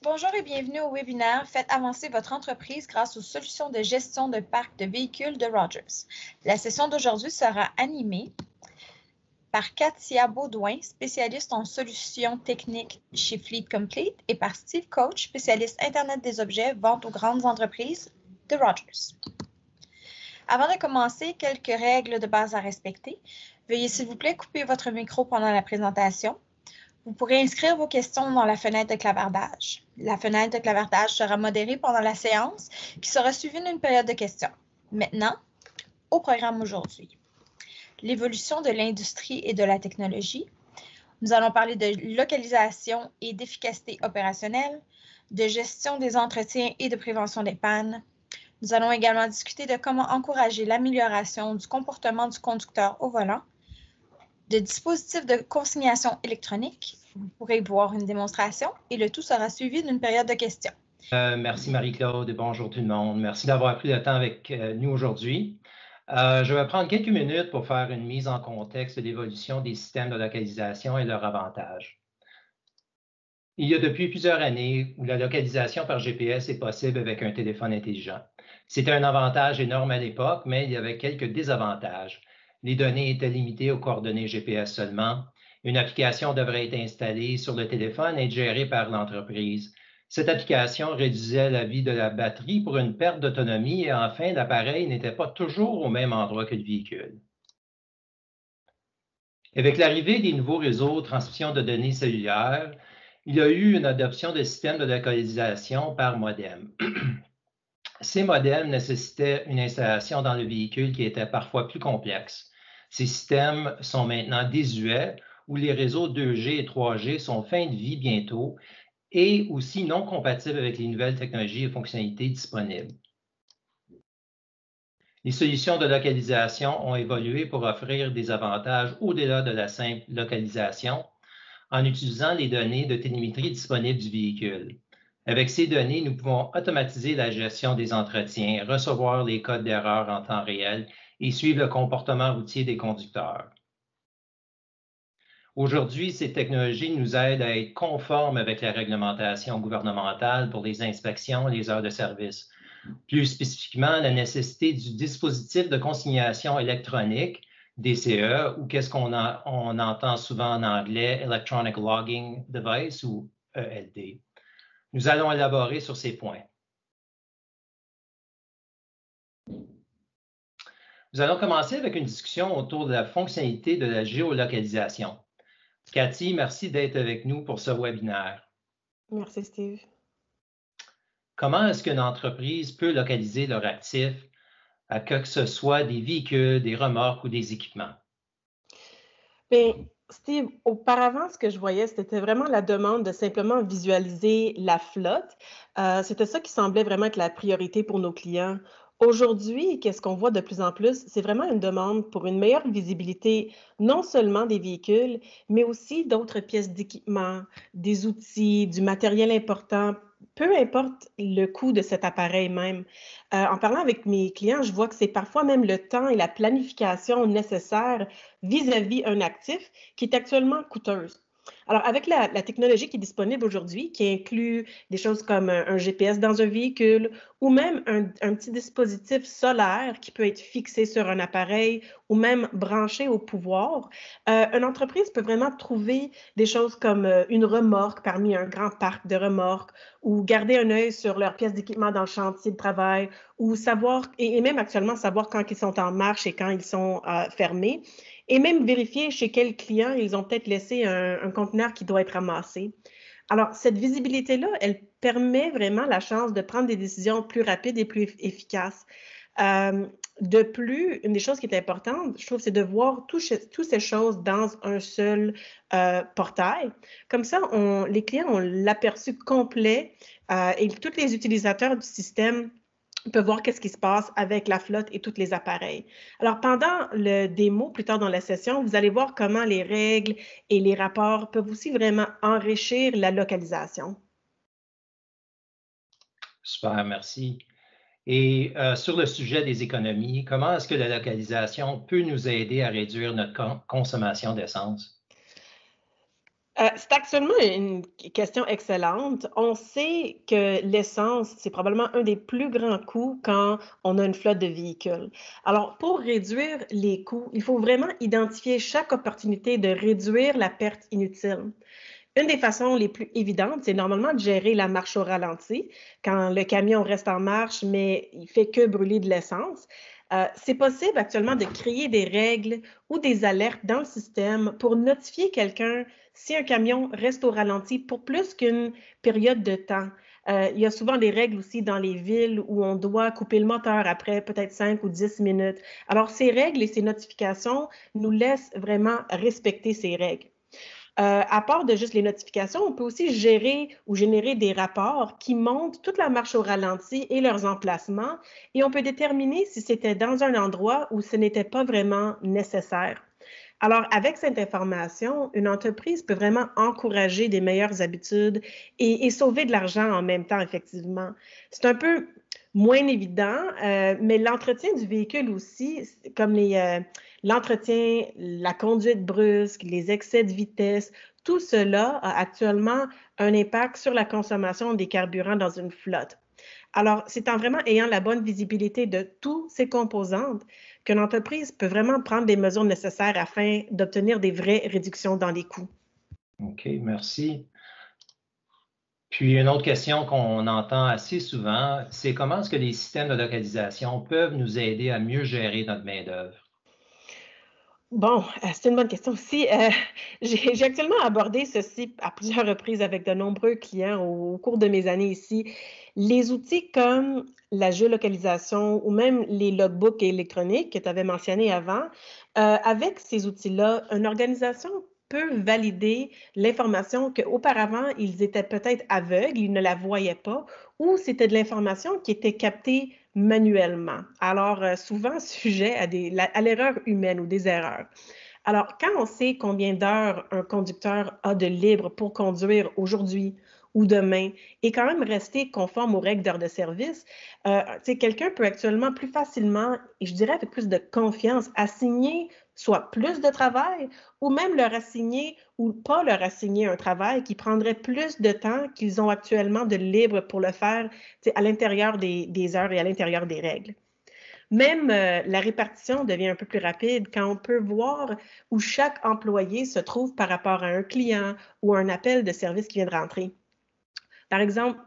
Bonjour et bienvenue au webinaire Faites avancer votre entreprise grâce aux solutions de gestion de parc de véhicules de Rogers. La session d'aujourd'hui sera animée par Katia Baudouin, spécialiste en solutions techniques chez Fleet Complete, et par Steve Coach, spécialiste Internet des objets, vente aux grandes entreprises de Rogers. Avant de commencer, quelques règles de base à respecter. Veuillez s'il vous plaît couper votre micro pendant la présentation. Vous pourrez inscrire vos questions dans la fenêtre de clavardage. La fenêtre de clavardage sera modérée pendant la séance, qui sera suivie d'une période de questions. Maintenant, au programme aujourd'hui. L'évolution de l'industrie et de la technologie. Nous allons parler de localisation et d'efficacité opérationnelle, de gestion des entretiens et de prévention des pannes. Nous allons également discuter de comment encourager l'amélioration du comportement du conducteur au volant, de dispositifs de consignation électronique. Vous pourrez voir une démonstration et le tout sera suivi d'une période de questions. Merci Marie-Claude et bonjour tout le monde. Merci d'avoir pris le temps avec nous aujourd'hui. Je vais prendre quelques minutes pour faire une mise en contexte de l'évolution des systèmes de localisation et leurs avantages. Il y a depuis plusieurs années où la localisation par GPS est possible avec un téléphone intelligent. C'était un avantage énorme à l'époque, mais il y avait quelques désavantages. Les données étaient limitées aux coordonnées GPS seulement. Une application devrait être installée sur le téléphone et être gérée par l'entreprise. Cette application réduisait la vie de la batterie pour une perte d'autonomie et enfin, l'appareil n'était pas toujours au même endroit que le véhicule. Avec l'arrivée des nouveaux réseaux de transmission de données cellulaires, il y a eu une adoption de systèmes de localisation par modem. Ces modems nécessitaient une installation dans le véhicule qui était parfois plus complexe. Ces systèmes sont maintenant désuets, où les réseaux 2G et 3G sont fin de vie bientôt et aussi non compatibles avec les nouvelles technologies et fonctionnalités disponibles. Les solutions de localisation ont évolué pour offrir des avantages au-delà de la simple localisation en utilisant les données de télémétrie disponibles du véhicule. Avec ces données, nous pouvons automatiser la gestion des entretiens, recevoir les codes d'erreur en temps réel et suivre le comportement routier des conducteurs. Aujourd'hui, ces technologies nous aident à être conformes avec la réglementation gouvernementale pour les inspections et les heures de service. Plus spécifiquement, la nécessité du dispositif de consignation électronique, DCE, ou qu'est-ce qu'on entend souvent en anglais, Electronic Logging Device, ou ELD. Nous allons élaborer sur ces points. Nous allons commencer avec une discussion autour de la fonctionnalité de la géolocalisation. Cathy, merci d'être avec nous pour ce webinaire. Merci, Steve. Comment est-ce qu'une entreprise peut localiser leurs actifs, à que ce soit des véhicules, des remorques ou des équipements? Bien, Steve, auparavant, ce que je voyais, c'était vraiment la demande de simplement visualiser la flotte. C'était ça qui semblait vraiment être la priorité pour nos clients. Aujourd'hui, qu'est-ce qu'on voit de plus en plus? C'est vraiment une demande pour une meilleure visibilité, non seulement des véhicules, mais aussi d'autres pièces d'équipement, des outils, du matériel important, peu importe le coût de cet appareil même. En parlant avec mes clients, je vois que c'est parfois même le temps et la planification nécessaires vis-à-vis un actif qui est actuellement coûteuse. Alors, avec la technologie qui est disponible aujourd'hui, qui inclut des choses comme un GPS dans un véhicule ou même un petit dispositif solaire qui peut être fixé sur un appareil ou même branché au pouvoir, une entreprise peut vraiment trouver des choses comme une remorque parmi un grand parc de remorques ou garder un œil sur leurs pièces d'équipement dans le chantier de travail ou savoir, et même actuellement savoir quand ils sont en marche et quand ils sont fermés. Et même vérifier chez quel client ils ont peut-être laissé un conteneur qui doit être ramassé. Alors, cette visibilité-là, elle permet vraiment la chance de prendre des décisions plus rapides et plus efficaces. De plus, une des choses qui est importante, je trouve, c'est de voir toutes ces choses dans un seul portail. Comme ça, les clients ont l'aperçu complet et tous les utilisateurs du système peut voir qu'est-ce qui se passe avec la flotte et tous les appareils. Alors, pendant le démo, plus tard dans la session, vous allez voir comment les règles et les rapports peuvent aussi vraiment enrichir la localisation. Super, merci. Et sur le sujet des économies, comment est-ce que la localisation peut nous aider à réduire notre consommation d'essence? C'est actuellement une question excellente. On sait que l'essence, c'est probablement un des plus grands coûts quand on a une flotte de véhicules. Alors, pour réduire les coûts, il faut vraiment identifier chaque opportunité de réduire la perte inutile. Une des façons les plus évidentes, c'est normalement de gérer la marche au ralenti, quand le camion reste en marche, mais il fait que brûler de l'essence. C'est possible actuellement de créer des règles ou des alertes dans le système pour notifier quelqu'un si un camion reste au ralenti pour plus qu'une période de temps. Il y a souvent des règles aussi dans les villes où on doit couper le moteur après peut-être 5 ou 10 minutes. Alors, ces règles et ces notifications nous laissent vraiment respecter ces règles. À part de juste les notifications, on peut aussi gérer ou générer des rapports qui montrent toute la marche au ralenti et leurs emplacements, et on peut déterminer si c'était dans un endroit où ce n'était pas vraiment nécessaire. Alors, avec cette information, une entreprise peut vraiment encourager des meilleures habitudes et sauver de l'argent en même temps, effectivement. C'est un peu moins évident, mais l'entretien du véhicule aussi, comme l'entretien, la conduite brusque, les excès de vitesse, tout cela a actuellement un impact sur la consommation des carburants dans une flotte. Alors, c'est en vraiment ayant la bonne visibilité de tous ces composantes qu'une entreprise peut vraiment prendre des mesures nécessaires afin d'obtenir des vraies réductions dans les coûts. OK, merci. Puis une autre question qu'on entend assez souvent, c'est comment est-ce que les systèmes de localisation peuvent nous aider à mieux gérer notre main-d'œuvre? Bon, c'est une bonne question aussi. J'ai actuellement abordé ceci à plusieurs reprises avec de nombreux clients au cours de mes années ici. Les outils comme la géolocalisation ou même les logbooks électroniques que tu avais mentionnés avant, avec ces outils-là, une organisation peut valider l'information qu'auparavant, ils étaient peut-être aveugles, ils ne la voyaient pas, ou c'était de l'information qui était captée manuellement. Alors, souvent sujet à l'erreur humaine ou des erreurs. Alors, quand on sait combien d'heures un conducteur a de libre pour conduire aujourd'hui ou demain et quand même rester conforme aux règles d'heure de service, quelqu'un peut actuellement plus facilement, et je dirais avec plus de confiance, assigner soit plus de travail ou même leur assigner ou pas leur assigner un travail qui prendrait plus de temps qu'ils ont actuellement de libre pour le faire à l'intérieur des heures et à l'intérieur des règles. Même la répartition devient un peu plus rapide quand on peut voir où chaque employé se trouve par rapport à un client ou un appel de service qui vient de rentrer. Par exemple,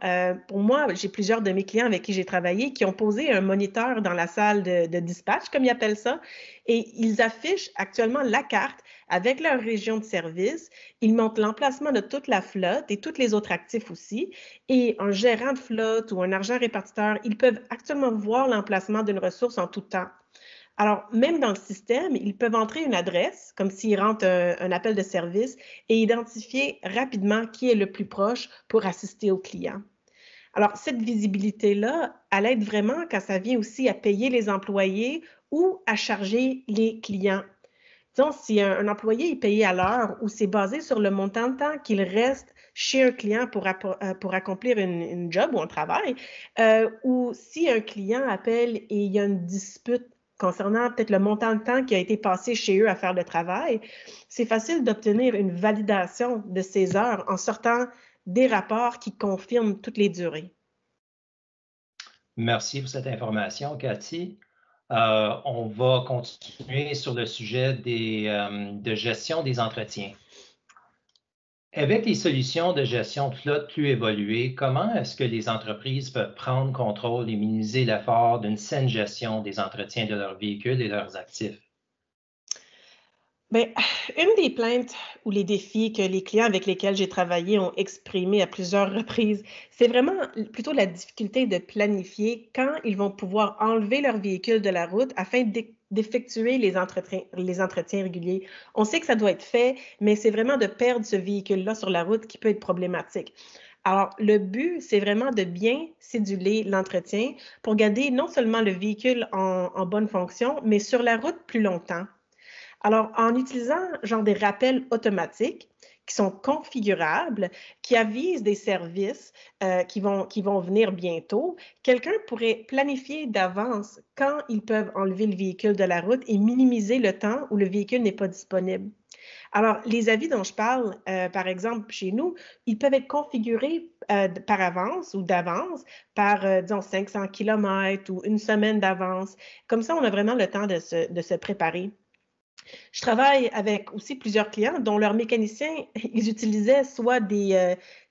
pour moi, j'ai plusieurs de mes clients avec qui j'ai travaillé qui ont posé un moniteur dans la salle de dispatch, comme ils appellent ça, et ils affichent actuellement la carte avec leur région de service. Ils montrent l'emplacement de toute la flotte et tous les autres actifs aussi. Et un gérant de flotte ou un argent répartiteur, ils peuvent actuellement voir l'emplacement d'une ressource en tout temps. Alors, même dans le système, ils peuvent entrer une adresse, comme s'ils rentrent un appel de service, et identifier rapidement qui est le plus proche pour assister au client. Alors, cette visibilité-là, elle aide vraiment quand ça vient aussi à payer les employés ou à charger les clients. Disons, si un employé est payé à l'heure ou c'est basé sur le montant de temps qu'il reste chez un client pour accomplir une job ou un travail, ou si un client appelle et il y a une dispute concernant peut-être le montant de temps qui a été passé chez eux à faire le travail, c'est facile d'obtenir une validation de ces heures en sortant des rapports qui confirment toutes les durées. Merci pour cette information, Cathy. On va continuer sur le sujet de gestion des entretiens. Avec les solutions de gestion de flotte plus évoluées, comment est-ce que les entreprises peuvent prendre contrôle et minimiser l'effort d'une saine gestion des entretiens de leurs véhicules et leurs actifs? Bien, une des plaintes ou les défis que les clients avec lesquels j'ai travaillé ont exprimé à plusieurs reprises, c'est vraiment plutôt la difficulté de planifier quand ils vont pouvoir enlever leur véhicule de la route afin d'effectuer les entretiens réguliers. On sait que ça doit être fait, mais c'est vraiment de perdre ce véhicule-là sur la route qui peut être problématique. Alors, le but, c'est vraiment de bien céduler l'entretien pour garder non seulement le véhicule en bonne fonction, mais sur la route plus longtemps. Alors, en utilisant genre des rappels automatiques qui sont configurables, qui avisent des services qui vont venir bientôt, quelqu'un pourrait planifier d'avance quand ils peuvent enlever le véhicule de la route et minimiser le temps où le véhicule n'est pas disponible. Alors, les avis dont je parle, par exemple, chez nous, ils peuvent être configurés par avance ou d'avance par, disons, 500 kilomètres ou une semaine d'avance. Comme ça, on a vraiment le temps de se préparer. Je travaille avec aussi plusieurs clients dont leurs mécaniciens, ils utilisaient soit tu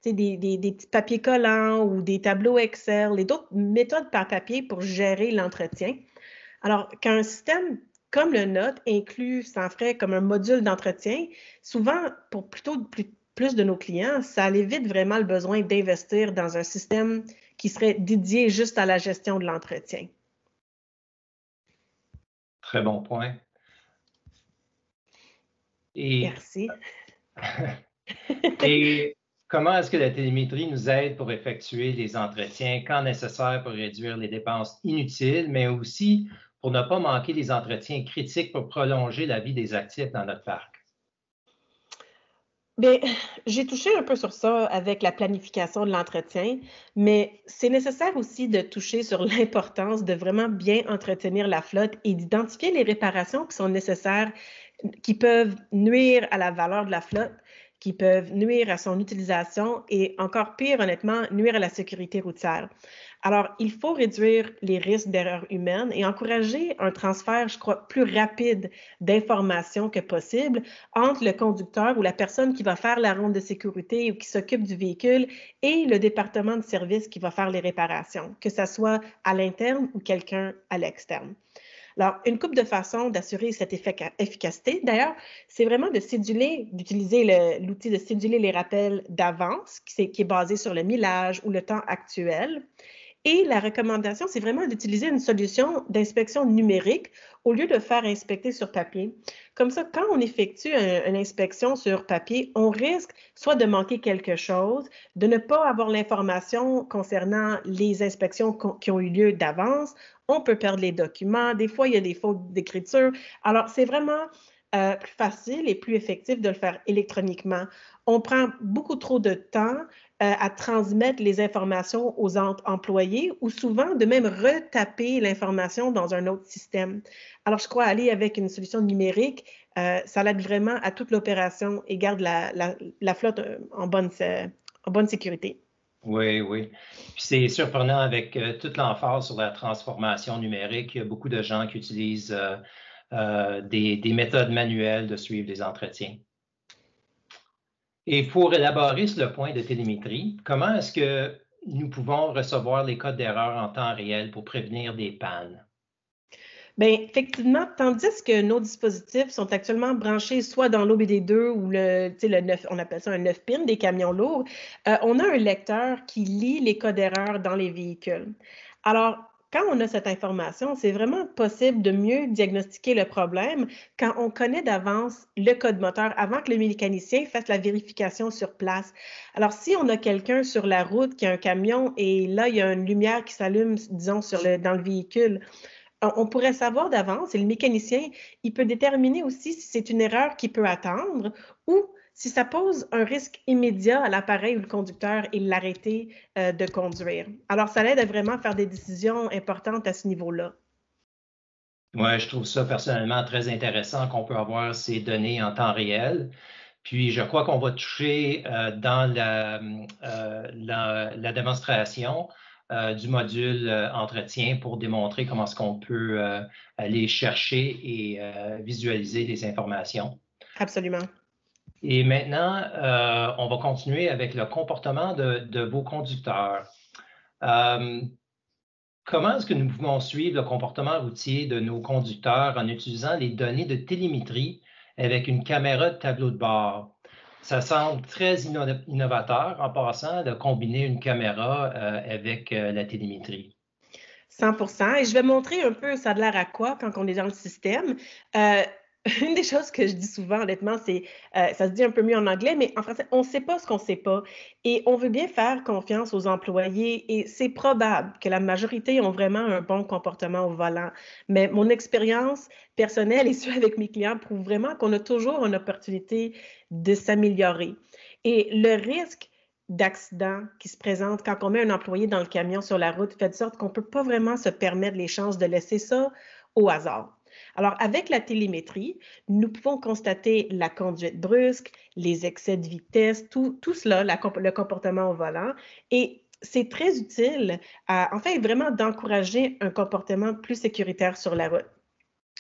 sais, des petits papiers collants ou des tableaux Excel et d'autres méthodes par papier pour gérer l'entretien. Alors, quand un système comme le nôtre inclut sans frais comme un module d'entretien, souvent, pour plus de nos clients, ça évite vraiment le besoin d'investir dans un système qui serait dédié juste à la gestion de l'entretien. Très bon point. Merci. Et comment est-ce que la télémétrie nous aide pour effectuer les entretiens quand nécessaire pour réduire les dépenses inutiles, mais aussi pour ne pas manquer les entretiens critiques pour prolonger la vie des actifs dans notre parc? Bien, j'ai touché un peu sur ça avec la planification de l'entretien, mais c'est nécessaire aussi de toucher sur l'importance de vraiment bien entretenir la flotte et d'identifier les réparations qui sont nécessaires, qui peuvent nuire à la valeur de la flotte, qui peuvent nuire à son utilisation et encore pire, honnêtement, nuire à la sécurité routière. Alors, il faut réduire les risques d'erreurs humaines et encourager un transfert, je crois, plus rapide d'informations que possible entre le conducteur ou la personne qui va faire la ronde de sécurité ou qui s'occupe du véhicule et le département de service qui va faire les réparations, que ce soit à l'interne ou quelqu'un à l'externe. Alors, une couple de façons d'assurer cette efficacité, d'ailleurs, c'est vraiment d'utiliser l'outil de céduler les rappels d'avance, qui est basé sur le millage ou le temps actuel. Et la recommandation, c'est vraiment d'utiliser une solution d'inspection numérique au lieu de faire inspecter sur papier. Comme ça, quand on effectue une inspection sur papier, on risque soit de manquer quelque chose, de ne pas avoir l'information concernant les inspections qui ont eu lieu d'avance. On peut perdre les documents. Des fois, il y a des fautes d'écriture. Alors, c'est vraiment plus facile et plus effectif de le faire électroniquement. On prend beaucoup trop de temps à transmettre les informations aux employés ou souvent de même retaper l'information dans un autre système. Alors, je crois aller avec une solution numérique, ça l'aide vraiment à toute l'opération et garde la flotte en bonne sécurité. Oui, oui. Puis c'est surprenant avec toute l'emphase sur la transformation numérique. Il y a beaucoup de gens qui utilisent des méthodes manuelles de suivre les entretiens. Et pour élaborer sur le point de télémétrie, comment est-ce que nous pouvons recevoir les codes d'erreur en temps réel pour prévenir des pannes? Bien, effectivement, tandis que nos dispositifs sont actuellement branchés soit dans l'OBD2 ou le 9, on appelle ça un 9 pin des camions lourds, on a un lecteur qui lit les codes d'erreur dans les véhicules. Alors, quand on a cette information, c'est vraiment possible de mieux diagnostiquer le problème quand on connaît d'avance le code moteur avant que le mécanicien fasse la vérification sur place. Alors, si on a quelqu'un sur la route qui a un camion et là, il y a une lumière qui s'allume, disons, dans le véhicule, on pourrait savoir d'avance et le mécanicien, il peut déterminer aussi si c'est une erreur qui peut attendre ou si ça pose un risque immédiat à l'appareil ou le conducteur et l'arrêter de conduire. Alors, ça l'aide à vraiment faire des décisions importantes à ce niveau-là. Oui, je trouve ça personnellement très intéressant qu'on peut avoir ces données en temps réel. Puis, je crois qu'on va toucher dans la démonstration du module entretien pour démontrer comment est-ce qu'on peut aller chercher et visualiser les informations. Absolument. Et maintenant, on va continuer avec le comportement de vos conducteurs. Comment est-ce que nous pouvons suivre le comportement routier de nos conducteurs en utilisant les données de télémétrie avec une caméra de tableau de bord? Ça semble très innovateur en passant de combiner une caméra avec la télémétrie. 100%. Et je vais montrer un peu ça a l'air à quoi quand on est dans le système. Une des choses que je dis souvent, honnêtement, c'est, ça se dit un peu mieux en anglais, mais en français, on ne sait pas ce qu'on ne sait pas. Et on veut bien faire confiance aux employés et c'est probable que la majorité ont vraiment un bon comportement au volant. Mais mon expérience personnelle et ceux avec mes clients prouvent vraiment qu'on a toujours une opportunité de s'améliorer. Et le risque d'accident qui se présente quand on met un employé dans le camion sur la route fait de sorte qu'on ne peut pas vraiment se permettre les chances de laisser ça au hasard. Alors, avec la télémétrie, nous pouvons constater la conduite brusque, les excès de vitesse, tout cela, le comportement au volant. Et c'est très utile, en fait, vraiment d'encourager un comportement plus sécuritaire sur la route.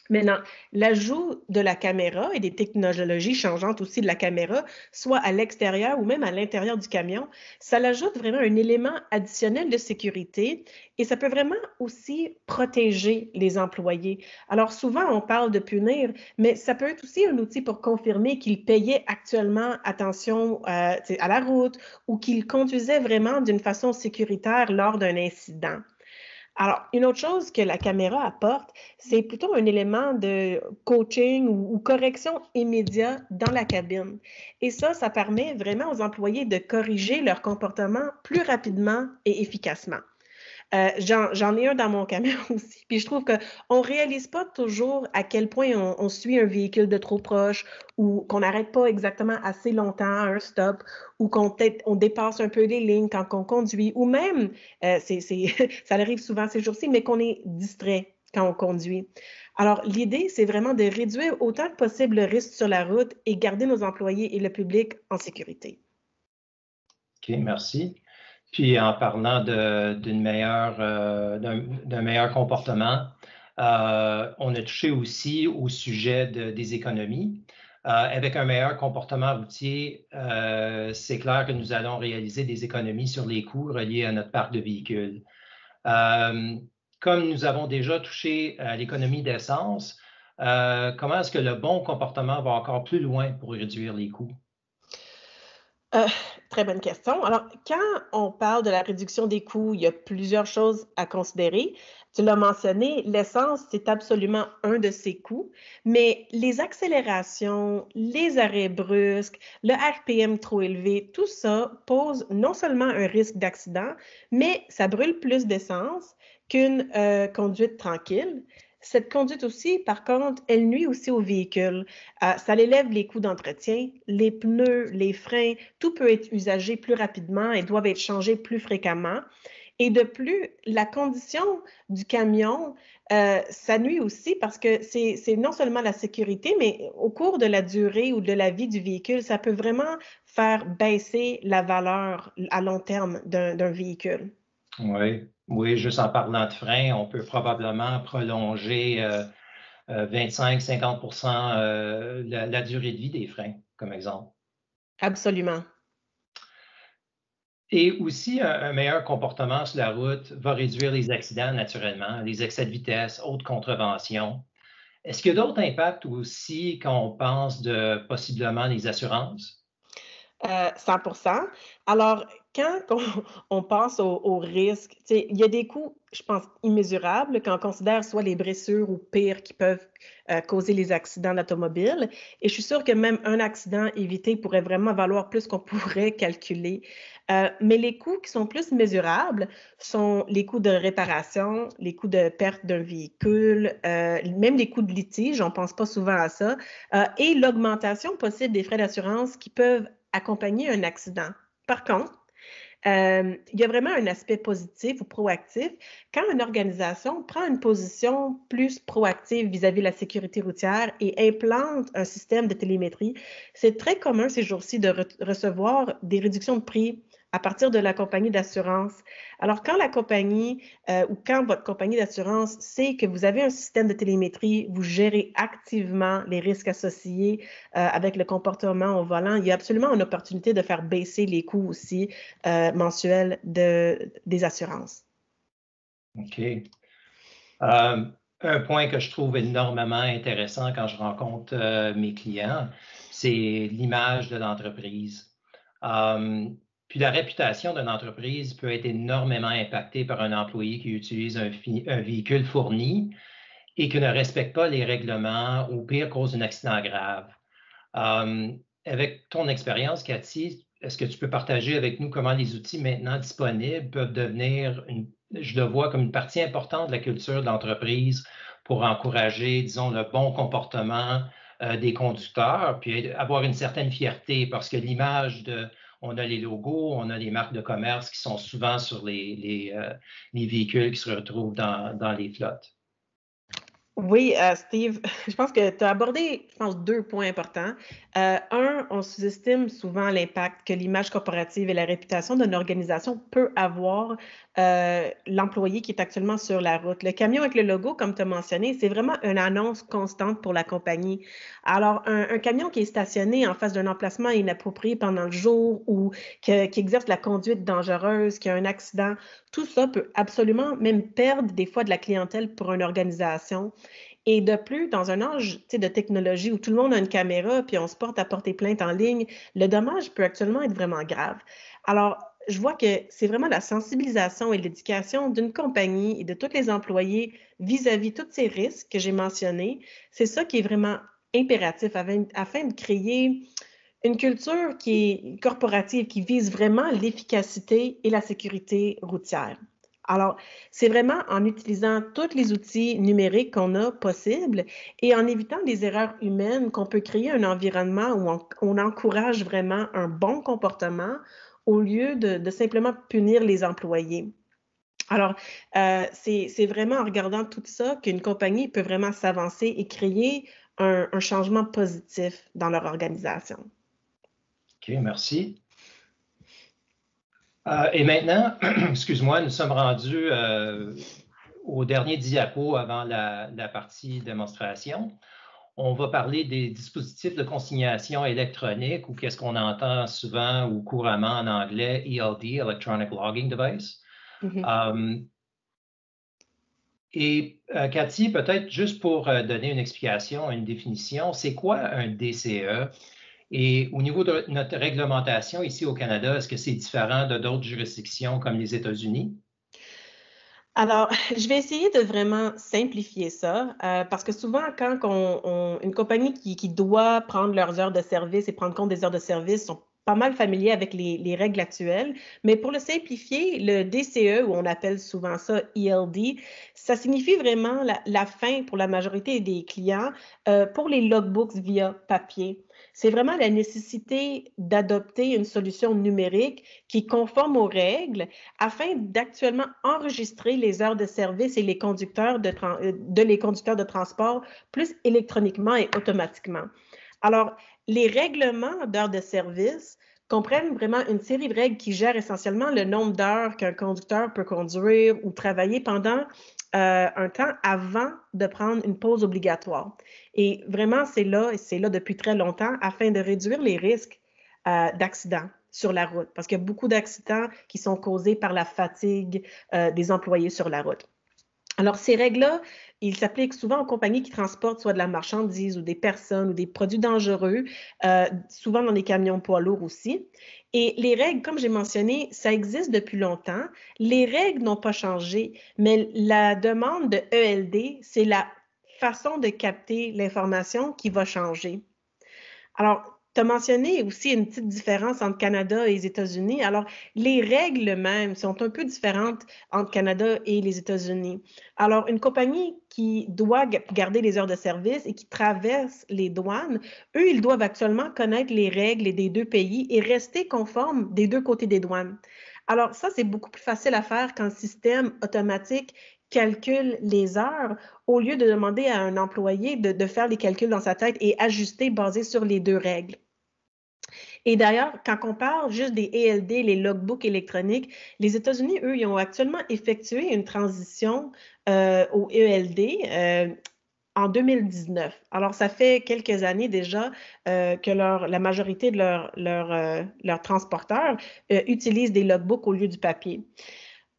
Maintenant, l'ajout de la caméra et des technologies changeantes aussi de la caméra, soit à l'extérieur ou même à l'intérieur du camion, ça l'ajoute vraiment un élément additionnel de sécurité et ça peut vraiment aussi protéger les employés. Alors souvent, on parle de punir, mais ça peut être aussi un outil pour confirmer qu'ils payaient actuellement attention à la route ou qu'ils conduisaient vraiment d'une façon sécuritaire lors d'un incident. Alors, une autre chose que la caméra apporte, c'est plutôt un élément de coaching ou correction immédiat dans la cabine. Et ça permet vraiment aux employés de corriger leur comportement plus rapidement et efficacement. J'en ai un dans mon camion aussi, puis je trouve qu'on ne réalise pas toujours à quel point on suit un véhicule de trop proche ou qu'on n'arrête pas exactement assez longtemps à un stop ou on dépasse un peu les lignes quand on conduit ou même, ça arrive souvent ces jours-ci, mais qu'on est distrait quand on conduit. Alors, l'idée, c'est vraiment de réduire autant que possible le risque sur la route et garder nos employés et le public en sécurité. OK, merci. Puis en parlant d'un meilleur comportement, on a touché aussi au sujet des économies. Avec un meilleur comportement routier, c'est clair que nous allons réaliser des économies sur les coûts reliés à notre parc de véhicules. Comme nous avons déjà touché à l'économie d'essence, comment est-ce que le bon comportement va encore plus loin pour réduire les coûts? Euh, Très bonne question. Alors, quand on parle de la réduction des coûts, il y a plusieurs choses à considérer. Tu l'as mentionné, l'essence, c'est absolument un de ces coûts, mais les accélérations, les arrêts brusques, le RPM trop élevé, tout ça pose non seulement un risque d'accident, mais ça brûle plus d'essence qu'une conduite tranquille. Cette conduite aussi, par contre, elle nuit aussi au véhicule. Ça élève les coûts d'entretien, les pneus, les freins, tout peut être usagé plus rapidement et doivent être changés plus fréquemment. Et de plus, la condition du camion, ça nuit aussi parce que c'est non seulement la sécurité, mais au cours de la durée ou de la vie du véhicule, ça peut vraiment faire baisser la valeur à long terme d'un véhicule. Oui, oui, juste en parlant de frein, on peut probablement prolonger 25-50 la durée de vie des freins, comme exemple. Absolument. Et aussi, un meilleur comportement sur la route va réduire les accidents naturellement, les excès de vitesse, autres contraventions. Est-ce qu'il y a d'autres impacts aussi quand on pense de possiblement les assurances? 100. Alors, quand on pense au risque, tu sais, il y a des coûts, je pense, immésurables quand on considère soit les blessures ou pire qui peuvent causer les accidents d'automobile. Et je suis sûre que même un accident évité pourrait vraiment valoir plus qu'on pourrait calculer. Mais les coûts qui sont plus mesurables sont les coûts de réparation, les coûts de perte d'un véhicule, même les coûts de litige, on ne pense pas souvent à ça, et l'augmentation possible des frais d'assurance qui peuvent accompagner un accident. Par contre, il y a vraiment un aspect positif ou proactif quand une organisation prend une position plus proactive vis-à-vis de la sécurité routière et implante un système de télémétrie. C'est très commun ces jours-ci de recevoir des réductions de prix à partir de la compagnie d'assurance. Alors, quand la compagnie ou quand votre compagnie d'assurance sait que vous avez un système de télémétrie, vous gérez activement les risques associés avec le comportement au volant, il y a absolument une opportunité de faire baisser les coûts aussi mensuels des assurances. OK. Un point que je trouve énormément intéressant quand je rencontre mes clients, c'est l'image de l'entreprise. Puis la réputation d'une entreprise peut être énormément impactée par un employé qui utilise un véhicule fourni et qui ne respecte pas les règlements ou pire cause d'un accident grave. Avec ton expérience, Cathy, est-ce que tu peux partager avec nous comment les outils maintenant disponibles peuvent devenir, je le vois comme une partie importante de la culture de l'entreprise pour encourager, disons, le bon comportement des conducteurs, puis avoir une certaine fierté parce que on a les logos, on a les marques de commerce qui sont souvent sur les véhicules qui se retrouvent dans les flottes. Oui, Steve, je pense que tu as abordé, je pense, 2 points importants. Un, on sous-estime souvent l'impact que l'image corporative et la réputation d'une organisation peut avoir l'employé qui est actuellement sur la route. Le camion avec le logo, comme tu as mentionné, c'est vraiment une annonce constante pour la compagnie. Alors, un camion qui est stationné en face d'un emplacement inapproprié pendant le jour ou qui exerce la conduite dangereuse, qui a un accident, tout ça peut absolument même perdre des fois de la clientèle pour une organisation. Et de plus, dans un âge de technologie où tout le monde a une caméra puis on se porte à porter plainte en ligne, le dommage peut actuellement être vraiment grave. Alors, je vois que c'est vraiment la sensibilisation et l'éducation d'une compagnie et de tous les employés vis-à-vis tous ces risques que j'ai mentionnés. C'est ça qui est vraiment impératif afin de créer une culture qui est corporative, qui vise vraiment l'efficacité et la sécurité routière. Alors, c'est vraiment en utilisant tous les outils numériques qu'on a possibles et en évitant des erreurs humaines qu'on peut créer un environnement où on encourage vraiment un bon comportement au lieu de simplement punir les employés. Alors, c'est vraiment en regardant tout ça qu'une compagnie peut vraiment s'avancer et créer un changement positif dans leur organisation. OK, merci. Et maintenant, excuse-moi, nous sommes rendus au dernier diapo avant la partie démonstration. On va parler des dispositifs de consignation électronique ou qu'est-ce qu'on entend souvent ou couramment en anglais, ELD, Electronic Logging Device. Cathy, peut-être juste pour donner une explication, une définition, c'est quoi un DCE? Et au niveau de notre réglementation ici au Canada, est-ce que c'est différent de d'autres juridictions comme les États-Unis? Alors, je vais essayer de vraiment simplifier ça, parce que souvent, quand une compagnie qui doit prendre leurs heures de service et prendre compte des heures de service sont pas mal familiers avec les règles actuelles. Mais pour le simplifier, le DCE, ou on appelle souvent ça ELD, ça signifie vraiment la fin pour la majorité des clients pour les logbooks via papier. C'est vraiment la nécessité d'adopter une solution numérique qui est conforme aux règles afin d'actuellement enregistrer les heures de service et les conducteurs les conducteurs de transport plus électroniquement et automatiquement. Alors, les règlements d'heures de service comprennent vraiment une série de règles qui gèrent essentiellement le nombre d'heures qu'un conducteur peut conduire ou travailler pendant un temps avant de prendre une pause obligatoire. Et vraiment, c'est là depuis très longtemps afin de réduire les risques d'accidents sur la route, parce qu'il y a beaucoup d'accidents qui sont causés par la fatigue des employés sur la route. Alors, ces règles-là, ils s'appliquent souvent aux compagnies qui transportent soit de la marchandise ou des personnes ou des produits dangereux, souvent dans des camions poids lourds aussi. Et les règles, comme j'ai mentionné, ça existe depuis longtemps. Les règles n'ont pas changé, mais la demande de ELD, c'est la façon de capter l'information qui va changer. Alors, tu as mentionné aussi une petite différence entre Canada et les États-Unis. Alors, les règles même sont un peu différentes entre Canada et les États-Unis. Alors, une compagnie qui doit garder les heures de service et qui traverse les douanes, eux, ils doivent actuellement connaître les règles des deux pays et rester conformes des deux côtés des douanes. Alors, ça, c'est beaucoup plus facile à faire quand le système automatique calcule les heures au lieu de demander à un employé de faire les calculs dans sa tête et ajuster basé sur les deux règles. Et d'ailleurs, quand on parle juste des ELD, les logbooks électroniques, les États-Unis, eux, ils ont actuellement effectué une transition au ELD en 2019. Alors, ça fait quelques années déjà que la majorité de leurs transporteurs utilisent des logbooks au lieu du papier.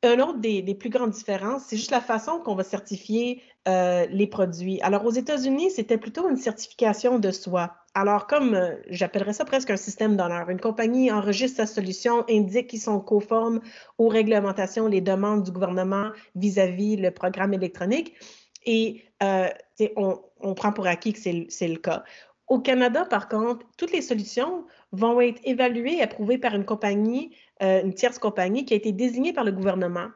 Un autre des plus grandes différences, c'est juste la façon qu'on va certifier les produits. Alors, aux États-Unis, c'était plutôt une certification de soi. Alors, comme j'appellerais ça presque un système d'honneur. Une compagnie enregistre sa solution, indique qu'ils sont conformes aux réglementations, les demandes du gouvernement vis-à-vis le programme électronique. Et on prend pour acquis que c'est le cas. Au Canada, par contre, toutes les solutions vont être évaluées et approuvées par une compagnie, une tierce compagnie qui a été désignée par le gouvernement.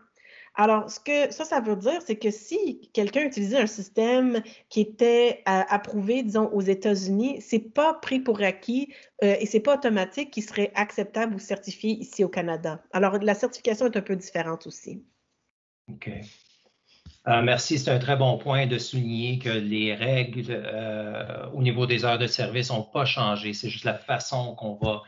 Alors, ce que ça veut dire, c'est que si quelqu'un utilisait un système qui était approuvé, disons, aux États-Unis, c'est pas pris pour acquis et c'est pas automatique qu'il serait acceptable ou certifié ici au Canada. Alors, la certification est un peu différente aussi. OK. Merci, c'est un très bon point de souligner que les règles au niveau des heures de service n'ont pas changé. C'est juste la façon qu'on va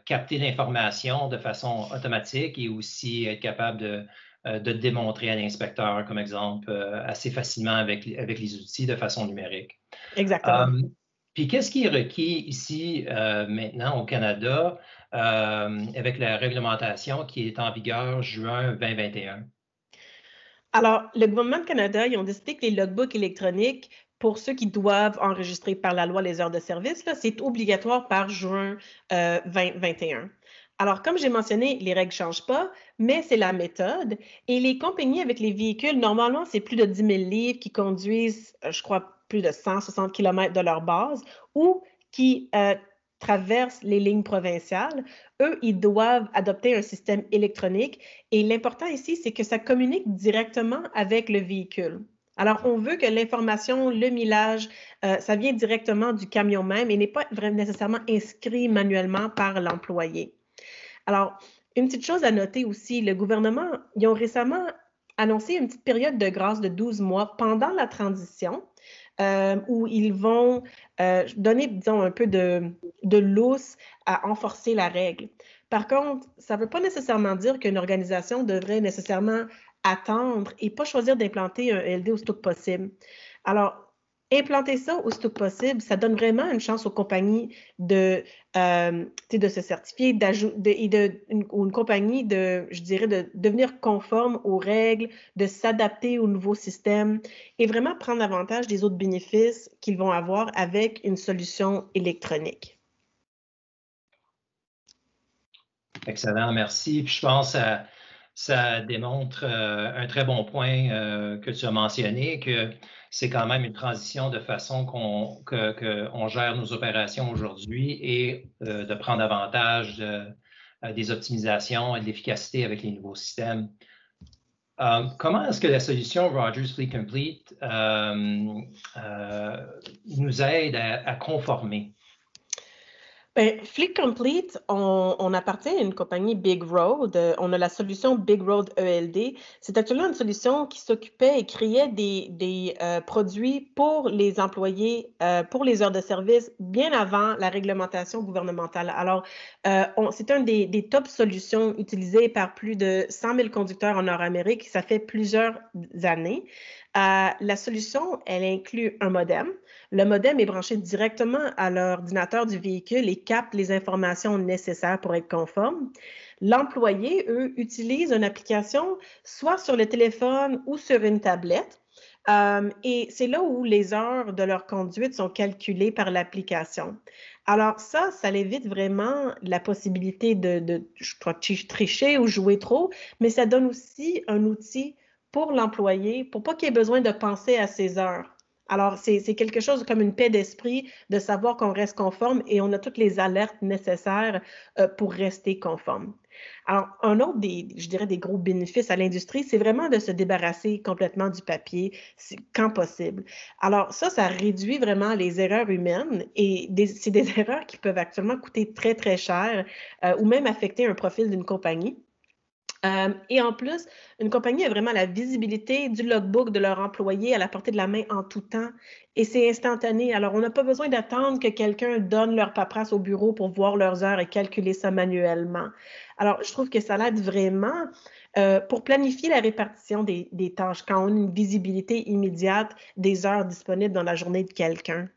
capter l'information de façon automatique et aussi être capable de démontrer à l'inspecteur, comme exemple, assez facilement avec les outils de façon numérique. Exactement. Puis qu'est-ce qui est requis ici maintenant au Canada avec la réglementation qui est en vigueur juin 2021? Alors, le gouvernement du Canada, ils ont décidé que les logbooks électroniques, pour ceux qui doivent enregistrer par la loi les heures de service, c'est obligatoire par juin 2021. Alors, comme j'ai mentionné, les règles ne changent pas, mais c'est la méthode. Et les compagnies avec les véhicules, normalement, c'est plus de 10 000 livres qui conduisent, je crois, plus de 160 km de leur base ou qui traversent les lignes provinciales. Eux, ils doivent adopter un système électronique. Et l'important ici, c'est que ça communique directement avec le véhicule. Alors, on veut que l'information, le millage, ça vient directement du camion même et n'est pas nécessairement inscrit manuellement par l'employé. Alors, une petite chose à noter aussi, le gouvernement, ils ont récemment annoncé une petite période de grâce de 12 mois pendant la transition où ils vont donner, disons, un peu de lousse à enforcer la règle. Par contre, ça ne veut pas nécessairement dire qu'une organisation devrait nécessairement attendre et pas choisir d'implanter un LD aussitôt que possible. Alors, implanter ça aussitôt que possible, ça donne vraiment une chance aux compagnies de se certifier ou une compagnie je dirais, de devenir conforme aux règles, de s'adapter au nouveau système et vraiment prendre avantage des autres bénéfices qu'ils vont avoir avec une solution électronique. Excellent, merci. Puis je pense que ça démontre un très bon point que tu as mentionné, que c'est quand même une transition de façon qu'on gère nos opérations aujourd'hui et de prendre avantage des optimisations et de l'efficacité avec les nouveaux systèmes. Comment est-ce que la solution Rogers Fleet Complete nous aide à conformer? Bien, Fleet Complete, on appartient à une compagnie Big Road. On a la solution Big Road ELD. C'est actuellement une solution qui s'occupait et créait des produits pour les employés, pour les heures de service, bien avant la réglementation gouvernementale. Alors, c'est une des top solutions utilisées par plus de 100 000 conducteurs en Nord-Amérique. Ça fait plusieurs années. La solution, elle inclut un modem. Le modem est branché directement à l'ordinateur du véhicule et capte les informations nécessaires pour être conforme. L'employé, eux, utilise une application soit sur le téléphone ou sur une tablette. Et c'est là où les heures de leur conduite sont calculées par l'application. Alors ça évite vraiment la possibilité de tricher ou jouer trop, mais ça donne aussi un outil pour l'employé, pour pas qu'il ait besoin de penser à ses heures. Alors, c'est quelque chose comme une paix d'esprit de savoir qu'on reste conforme et on a toutes les alertes nécessaires pour rester conforme. Alors, un autre je dirais, des gros bénéfices à l'industrie, c'est vraiment de se débarrasser complètement du papier quand possible. Alors, ça réduit vraiment les erreurs humaines et c'est des erreurs qui peuvent actuellement coûter très, très cher ou même affecter un profil d'une compagnie. Et en plus, une compagnie a vraiment la visibilité du logbook de leur employé à la portée de la main en tout temps et c'est instantané. Alors, on n'a pas besoin d'attendre que quelqu'un donne leur paperasse au bureau pour voir leurs heures et calculer ça manuellement. Alors, je trouve que ça l'aide vraiment pour planifier la répartition des tâches quand on a une visibilité immédiate des heures disponibles dans la journée de quelqu'un.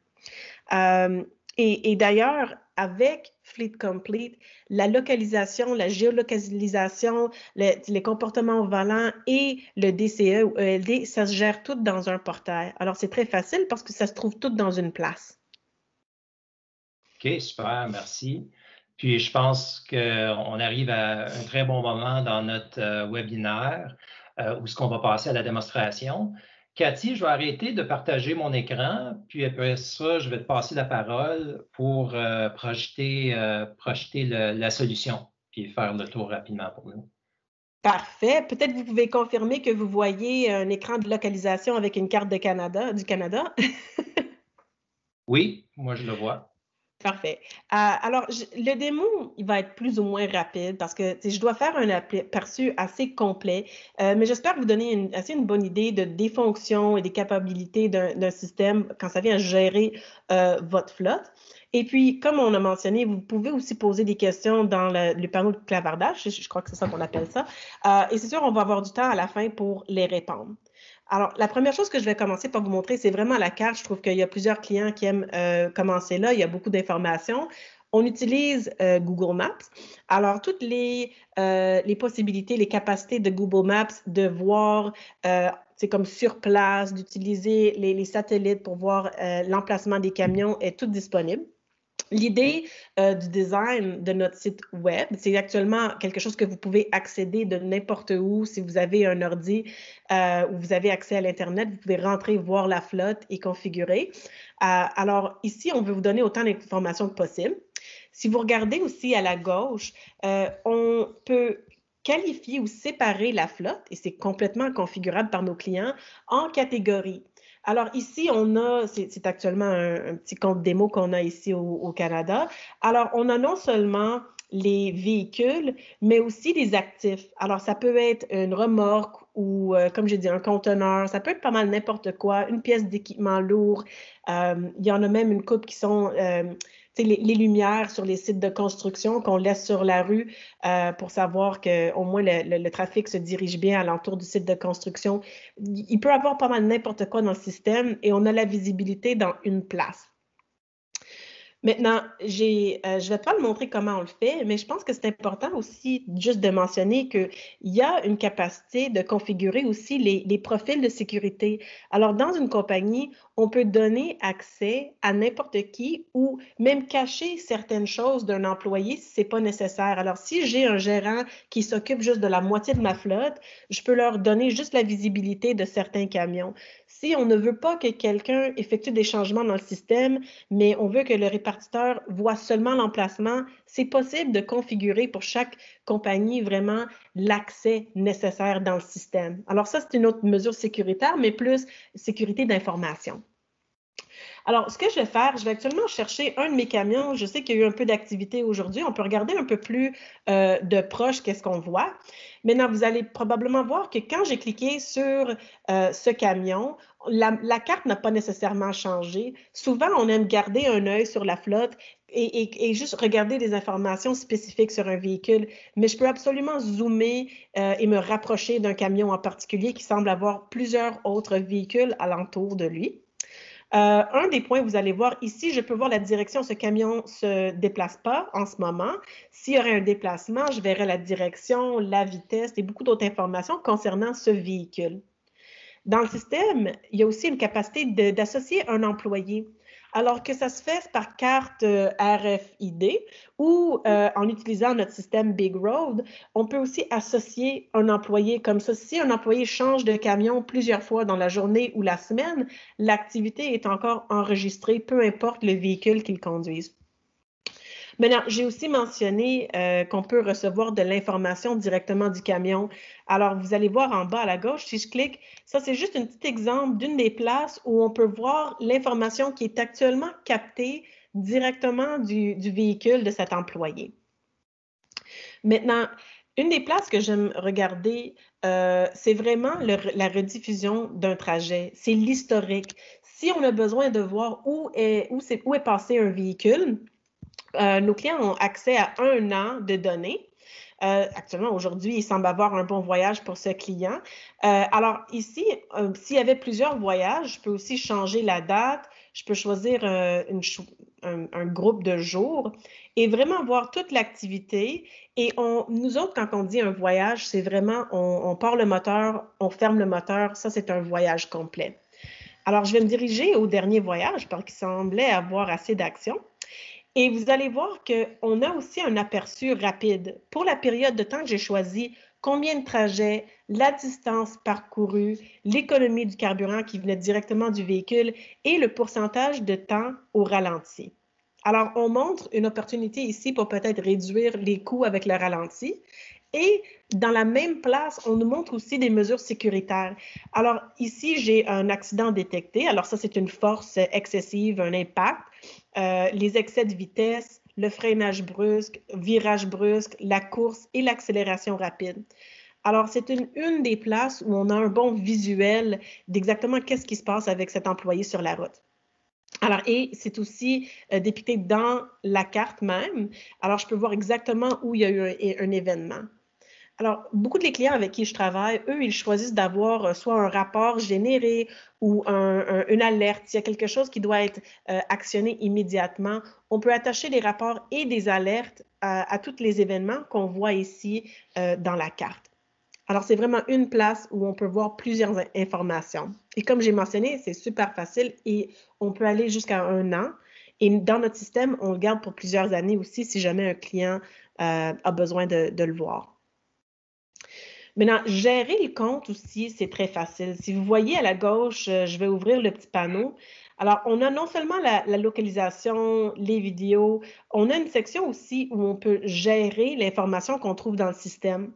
Et d'ailleurs, avec Fleet Complete, la localisation, la géolocalisation, les comportements au volant et le DCE ou ELD, ça se gère tout dans un portail. Alors, c'est très facile parce que ça se trouve tout dans une place. OK, super, merci. Puis, je pense qu'on arrive à un très bon moment dans notre webinaire où ce qu'on va passer à la démonstration. Cathy, je vais arrêter de partager mon écran, puis après ça, je vais te passer la parole pour projeter la solution, puis faire le tour rapidement pour nous. Parfait. Peut-être vous pouvez confirmer que vous voyez un écran de localisation avec une carte du Canada. Oui, moi je le vois. Parfait. Alors, le démo, il va être plus ou moins rapide parce que je dois faire un aperçu assez complet, mais j'espère vous donner assez une bonne idée des fonctions et des capacités d'un système quand ça vient à gérer votre flotte. Et puis, comme on a mentionné, vous pouvez aussi poser des questions dans le panneau de clavardage, je crois que c'est ça qu'on appelle ça. Et c'est sûr, on va avoir du temps à la fin pour les répondre. Alors, la première chose que je vais commencer par vous montrer, c'est vraiment la carte. Je trouve qu'il y a plusieurs clients qui aiment commencer là. Il y a beaucoup d'informations. On utilise Google Maps. Alors, toutes les possibilités, les capacités de Google Maps de voir, c'est comme sur place, d'utiliser les satellites pour voir l'emplacement des camions est tout disponible. L'idée du design de notre site web, c'est actuellement quelque chose que vous pouvez accéder de n'importe où. Si vous avez un ordi où vous avez accès à l'Internet, vous pouvez rentrer, voir la flotte et configurer. Alors ici, on veut vous donner autant d'informations que possible. Si vous regardez aussi à la gauche, on peut qualifier ou séparer la flotte, et c'est complètement configurable par nos clients, en catégories. Alors ici, on a, c'est actuellement un petit compte démo qu'on a ici au Canada. Alors, on a non seulement les véhicules, mais aussi les actifs. Alors, ça peut être une remorque ou, comme j'ai dit, un conteneur. Ça peut être pas mal n'importe quoi, une pièce d'équipement lourd. Il y en a même une couple qui sont les lumières sur les sites de construction qu'on laisse sur la rue pour savoir qu'au moins le trafic se dirige bien alentour du site de construction. Il peut y avoir pas mal n'importe quoi dans le système et on a la visibilité dans une place. Maintenant, je ne vais pas le montrer comment on le fait, mais je pense que c'est important aussi juste de mentionner qu'il y a une capacité de configurer aussi les profils de sécurité. Alors, dans une compagnie, on peut donner accès à n'importe qui ou même cacher certaines choses d'un employé si ce n'est pas nécessaire. Alors, si j'ai un gérant qui s'occupe juste de la moitié de ma flotte, je peux leur donner juste la visibilité de certains camions. Si on ne veut pas que quelqu'un effectue des changements dans le système, mais on veut que le répartiteur voit seulement l'emplacement, c'est possible de configurer pour chaque compagnie vraiment l'accès nécessaire dans le système. Alors ça, c'est une autre mesure sécuritaire, mais plus sécurité d'information. Alors, ce que je vais faire, je vais actuellement chercher un de mes camions. Je sais qu'il y a eu un peu d'activité aujourd'hui. On peut regarder un peu plus de proche qu'est-ce qu'on voit. Maintenant, vous allez probablement voir que quand j'ai cliqué sur ce camion, la carte n'a pas nécessairement changé. Souvent, on aime garder un œil sur la flotte et juste regarder des informations spécifiques sur un véhicule. Mais je peux absolument zoomer et me rapprocher d'un camion en particulier qui semble avoir plusieurs autres véhicules alentour de lui. Un des points, vous allez voir ici, je peux voir la direction. Ce camion ne se déplace pas en ce moment. S'il y aurait un déplacement, je verrais la direction, la vitesse et beaucoup d'autres informations concernant ce véhicule. Dans le système, il y a aussi une capacité d'associer un employé. Alors que ça se fait par carte RFID ou en utilisant notre système Big Road, on peut aussi associer un employé comme ça. Si un employé change de camion plusieurs fois dans la journée ou la semaine, l'activité est encore enregistrée, peu importe le véhicule qu'il conduise. Maintenant, j'ai aussi mentionné qu'on peut recevoir de l'information directement du camion. Alors, vous allez voir en bas à la gauche, si je clique, ça c'est juste un petit exemple d'une des places où on peut voir l'information qui est actuellement captée directement du véhicule de cet employé. Maintenant, une des places que j'aime regarder, c'est vraiment la rediffusion d'un trajet. C'est l'historique. Si on a besoin de voir où est passé un véhicule, nos clients ont accès à 1 an de données. Actuellement, aujourd'hui, il semble avoir un bon voyage pour ce client. Alors ici, s'il y avait plusieurs voyages, je peux aussi changer la date. Je peux choisir un groupe de jours et vraiment voir toute l'activité. Et nous autres, quand on dit un voyage, c'est vraiment, on part le moteur, on ferme le moteur. Ça, c'est un voyage complet. Alors, je vais me diriger au dernier voyage parce qu'il semblait avoir assez d'action. Et vous allez voir qu'on a aussi un aperçu rapide. Pour la période de temps que j'ai choisi, combien de trajets, la distance parcourue, l'économie du carburant qui venait directement du véhicule et le pourcentage de temps au ralenti. Alors, on montre une opportunité ici pour peut-être réduire les coûts avec le ralenti. Et dans la même place, on nous montre aussi des mesures sécuritaires. Alors ici, j'ai un accident détecté. Alors ça, c'est une force excessive, un impact. les excès de vitesse, le freinage brusque, virage brusque, la course et l'accélération rapide. Alors, c'est une des places où on a un bon visuel d'exactement qu'est-ce qui se passe avec cet employé sur la route. Alors, et c'est aussi dépicté dans la carte même. Alors, je peux voir exactement où il y a eu un événement. Alors, beaucoup de clients avec qui je travaille, eux, ils choisissent d'avoir soit un rapport généré ou une alerte. S'il y a quelque chose qui doit être actionné immédiatement, on peut attacher des rapports et des alertes à tous les événements qu'on voit ici dans la carte. Alors, c'est vraiment une place où on peut voir plusieurs informations. Et comme j'ai mentionné, c'est super facile et on peut aller jusqu'à 1 an. Et dans notre système, on le garde pour plusieurs années aussi si jamais un client a besoin de le voir. Maintenant, gérer le compte aussi, c'est très facile. Si vous voyez à la gauche, je vais ouvrir le petit panneau. Alors, on a non seulement la localisation, les vidéos, on a une section aussi où on peut gérer l'information qu'on trouve dans le système.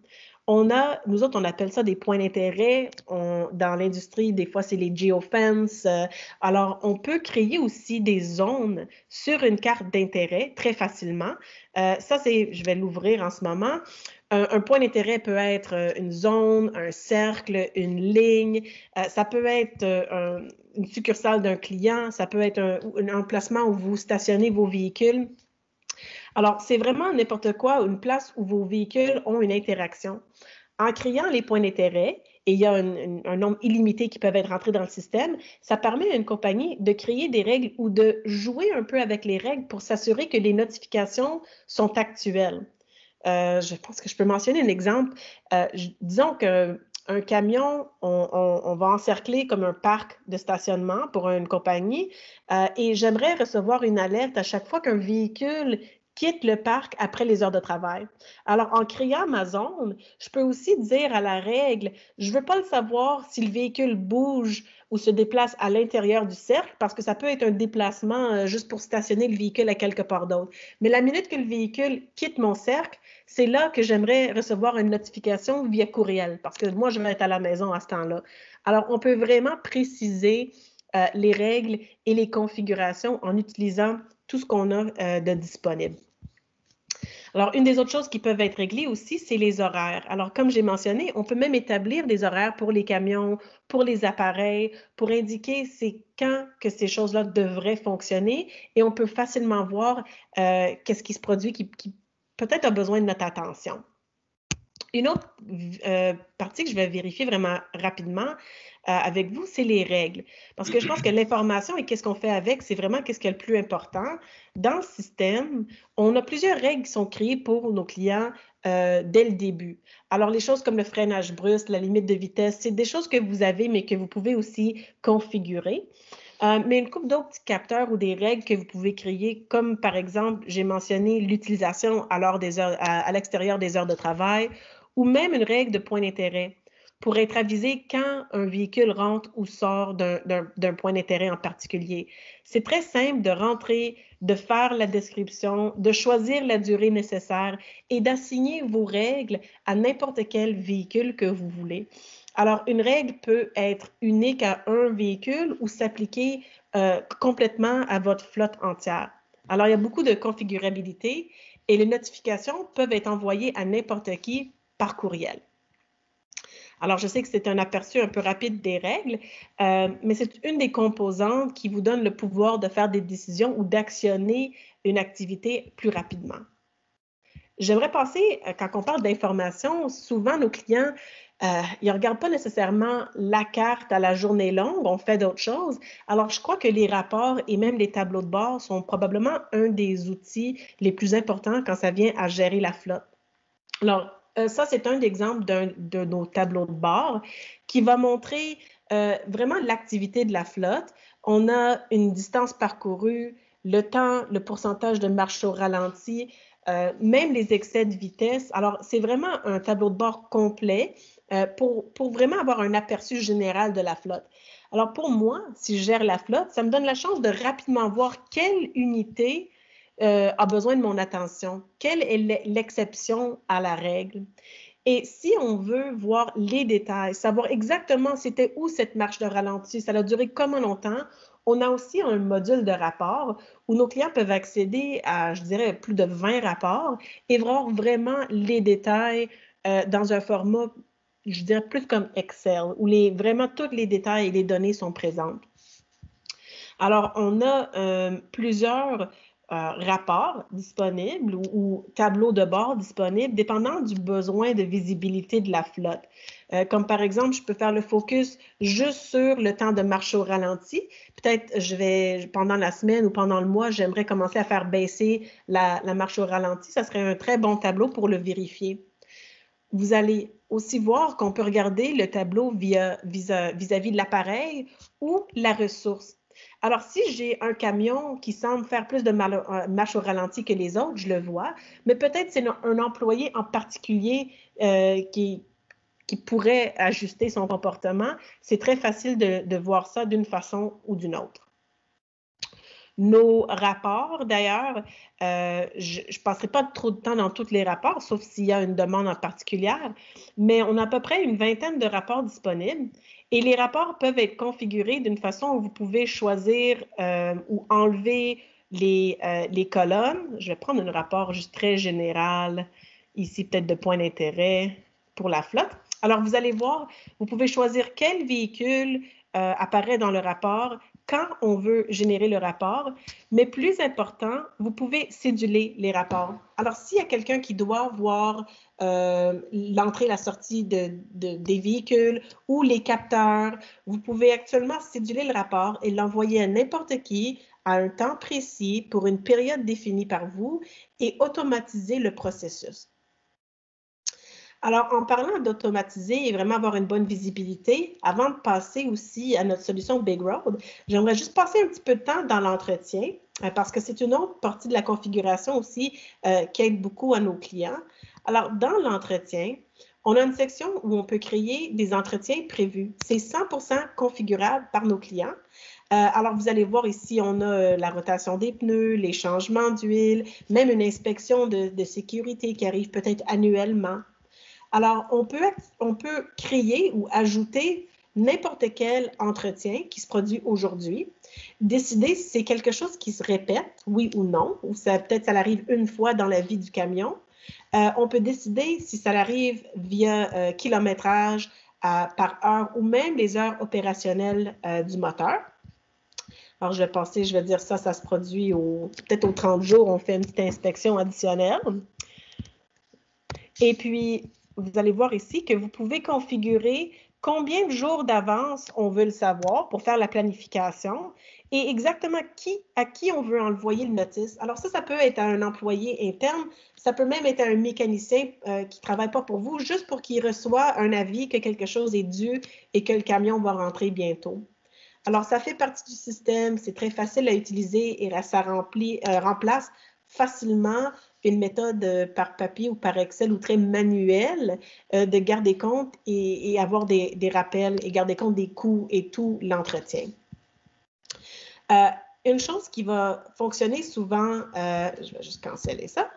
Nous autres, on appelle ça des points d'intérêt. Dans l'industrie, des fois, c'est les geofences. Alors, on peut créer aussi des zones sur une carte d'intérêt très facilement. Je vais l'ouvrir en ce moment. Un point d'intérêt peut être une zone, un cercle, une ligne. Ça peut être une succursale d'un client. Ça peut être un emplacement où vous stationnez vos véhicules. Alors, c'est vraiment n'importe quoi, une place où vos véhicules ont une interaction. En créant les points d'intérêt, et il y a un nombre illimité qui peuvent être rentrés dans le système, ça permet à une compagnie de créer des règles ou de jouer un peu avec les règles pour s'assurer que les notifications sont actuelles. Je pense que je peux mentionner un exemple. Disons qu'un camion, on va encercler comme un parc de stationnement pour une compagnie et j'aimerais recevoir une alerte à chaque fois qu'un véhicule quitte le parc après les heures de travail. Alors, en créant ma zone, je peux aussi dire à la règle, je ne veux pas le savoir si le véhicule bouge ou se déplace à l'intérieur du cercle, parce que ça peut être un déplacement juste pour stationner le véhicule à quelque part d'autre. Mais la minute que le véhicule quitte mon cercle, c'est là que j'aimerais recevoir une notification via courriel, parce que moi, je vais être à la maison à ce temps-là. Alors, on peut vraiment préciser les règles et les configurations en utilisant tout ce qu'on a de disponible. Alors, une des autres choses qui peuvent être réglées aussi, c'est les horaires. Alors, comme j'ai mentionné, on peut même établir des horaires pour les camions, pour les appareils, pour indiquer c'est quand que ces choses-là devraient fonctionner et on peut facilement voir qu'est-ce qui se produit qui peut-être a besoin de notre attention. Une autre partie que je vais vérifier vraiment rapidement avec vous, c'est les règles. Parce que je pense que l'information et qu'est-ce qu'on fait avec, c'est vraiment qu'est-ce qui est le plus important. Dans le système, on a plusieurs règles qui sont créées pour nos clients dès le début. Alors, les choses comme le freinage brusque, la limite de vitesse, c'est des choses que vous avez, mais que vous pouvez aussi configurer. Mais une couple d'autres petits capteurs ou des règles que vous pouvez créer, comme par exemple, j'ai mentionné l'utilisation à l'extérieur des heures de travail, ou même une règle de point d'intérêt pour être avisé quand un véhicule rentre ou sort d'un point d'intérêt en particulier. C'est très simple de rentrer, de faire la description, de choisir la durée nécessaire et d'assigner vos règles à n'importe quel véhicule que vous voulez. Alors, une règle peut être unique à un véhicule ou s'appliquer complètement à votre flotte entière. Alors, il y a beaucoup de configurabilité et les notifications peuvent être envoyées à n'importe qui par courriel. Alors, je sais que c'est un aperçu un peu rapide des règles, mais c'est une des composantes qui vous donne le pouvoir de faire des décisions ou d'actionner une activité plus rapidement. J'aimerais passer, quand on parle d'information, souvent nos clients, ils ne regardent pas nécessairement la carte à la journée longue, on fait d'autres choses. Alors, je crois que les rapports et même les tableaux de bord sont probablement un des outils les plus importants quand ça vient à gérer la flotte. Alors, ça, c'est un exemple de nos tableaux de bord qui va montrer vraiment l'activité de la flotte. On a une distance parcourue, le temps, le pourcentage de marche au ralenti, même les excès de vitesse. Alors, c'est vraiment un tableau de bord complet pour vraiment avoir un aperçu général de la flotte. Alors, pour moi, si je gère la flotte, ça me donne la chance de rapidement voir quelle unité a besoin de mon attention. Quelle est l'exception à la règle? Et si on veut voir les détails, savoir exactement c'était où cette marche de ralenti, ça a duré comment longtemps, On a aussi un module de rapport où nos clients peuvent accéder à, je dirais, plus de 20 rapports et voir vraiment les détails dans un format, je dirais, plus comme Excel, où vraiment tous les détails et les données sont présentes. Alors, on a plusieurs rapports disponibles ou tableaux de bord disponibles, dépendant du besoin de visibilité de la flotte. Comme par exemple, je peux faire le focus juste sur le temps de marche au ralenti. Peut-être pendant la semaine ou pendant le mois, j'aimerais commencer à faire baisser la marche au ralenti. Ça serait un très bon tableau pour le vérifier. Vous allez aussi voir qu'on peut regarder le tableau vis-à-vis de l'appareil ou la ressource. Alors, si j'ai un camion qui semble faire plus de marche au ralenti que les autres, je le vois, mais peut-être c'est un employé en particulier qui pourrait ajuster son comportement. C'est très facile de voir ça d'une façon ou d'une autre. Nos rapports, d'ailleurs, je ne passerai pas trop de temps dans tous les rapports, sauf s'il y a une demande en particulier, mais on a à peu près une vingtaine de rapports disponibles et les rapports peuvent être configurés d'une façon où vous pouvez choisir ou enlever les colonnes. Je vais prendre un rapport juste très général, ici peut-être de points d'intérêt pour la flotte. Alors, vous allez voir, vous pouvez choisir quel véhicule apparaît dans le rapport, quand on veut générer le rapport, mais plus important, vous pouvez céduler les rapports. Alors, s'il y a quelqu'un qui doit voir l'entrée et la sortie des véhicules ou les capteurs, vous pouvez actuellement céduler le rapport et l'envoyer à n'importe qui à un temps précis pour une période définie par vous et automatiser le processus. Alors, en parlant d'automatiser et vraiment avoir une bonne visibilité, avant de passer aussi à notre solution Big Road, j'aimerais juste passer un petit peu de temps dans l'entretien parce que c'est une autre partie de la configuration aussi qui aide beaucoup à nos clients. Alors, dans l'entretien, on a une section où on peut créer des entretiens prévus. C'est 100% configurable par nos clients. Alors, vous allez voir ici, on a la rotation des pneus, les changements d'huile, même une inspection de sécurité qui arrive peut-être annuellement. Alors, on peut créer ou ajouter n'importe quel entretien qui se produit aujourd'hui, décider si c'est quelque chose qui se répète, oui ou non, ou peut-être ça arrive une fois dans la vie du camion. On peut décider si ça arrive via kilométrage par heure ou même les heures opérationnelles du moteur. Alors, je vais dire ça se produit peut-être aux 30 jours, on fait une petite inspection additionnelle. Et puis, vous allez voir ici que vous pouvez configurer combien de jours d'avance on veut le savoir pour faire la planification et exactement à qui on veut envoyer le notice. Alors ça peut être à un employé interne, ça peut même être à un mécanicien qui ne travaille pas pour vous, juste pour qu'il reçoive un avis que quelque chose est dû et que le camion va rentrer bientôt. Alors, ça fait partie du système, c'est très facile à utiliser et ça remplace facilement une méthode par papier ou par Excel ou très manuelle de garder compte et avoir des rappels et garder compte des coûts et tout l'entretien. Une chose qui va fonctionner souvent, je vais juste canceller ça.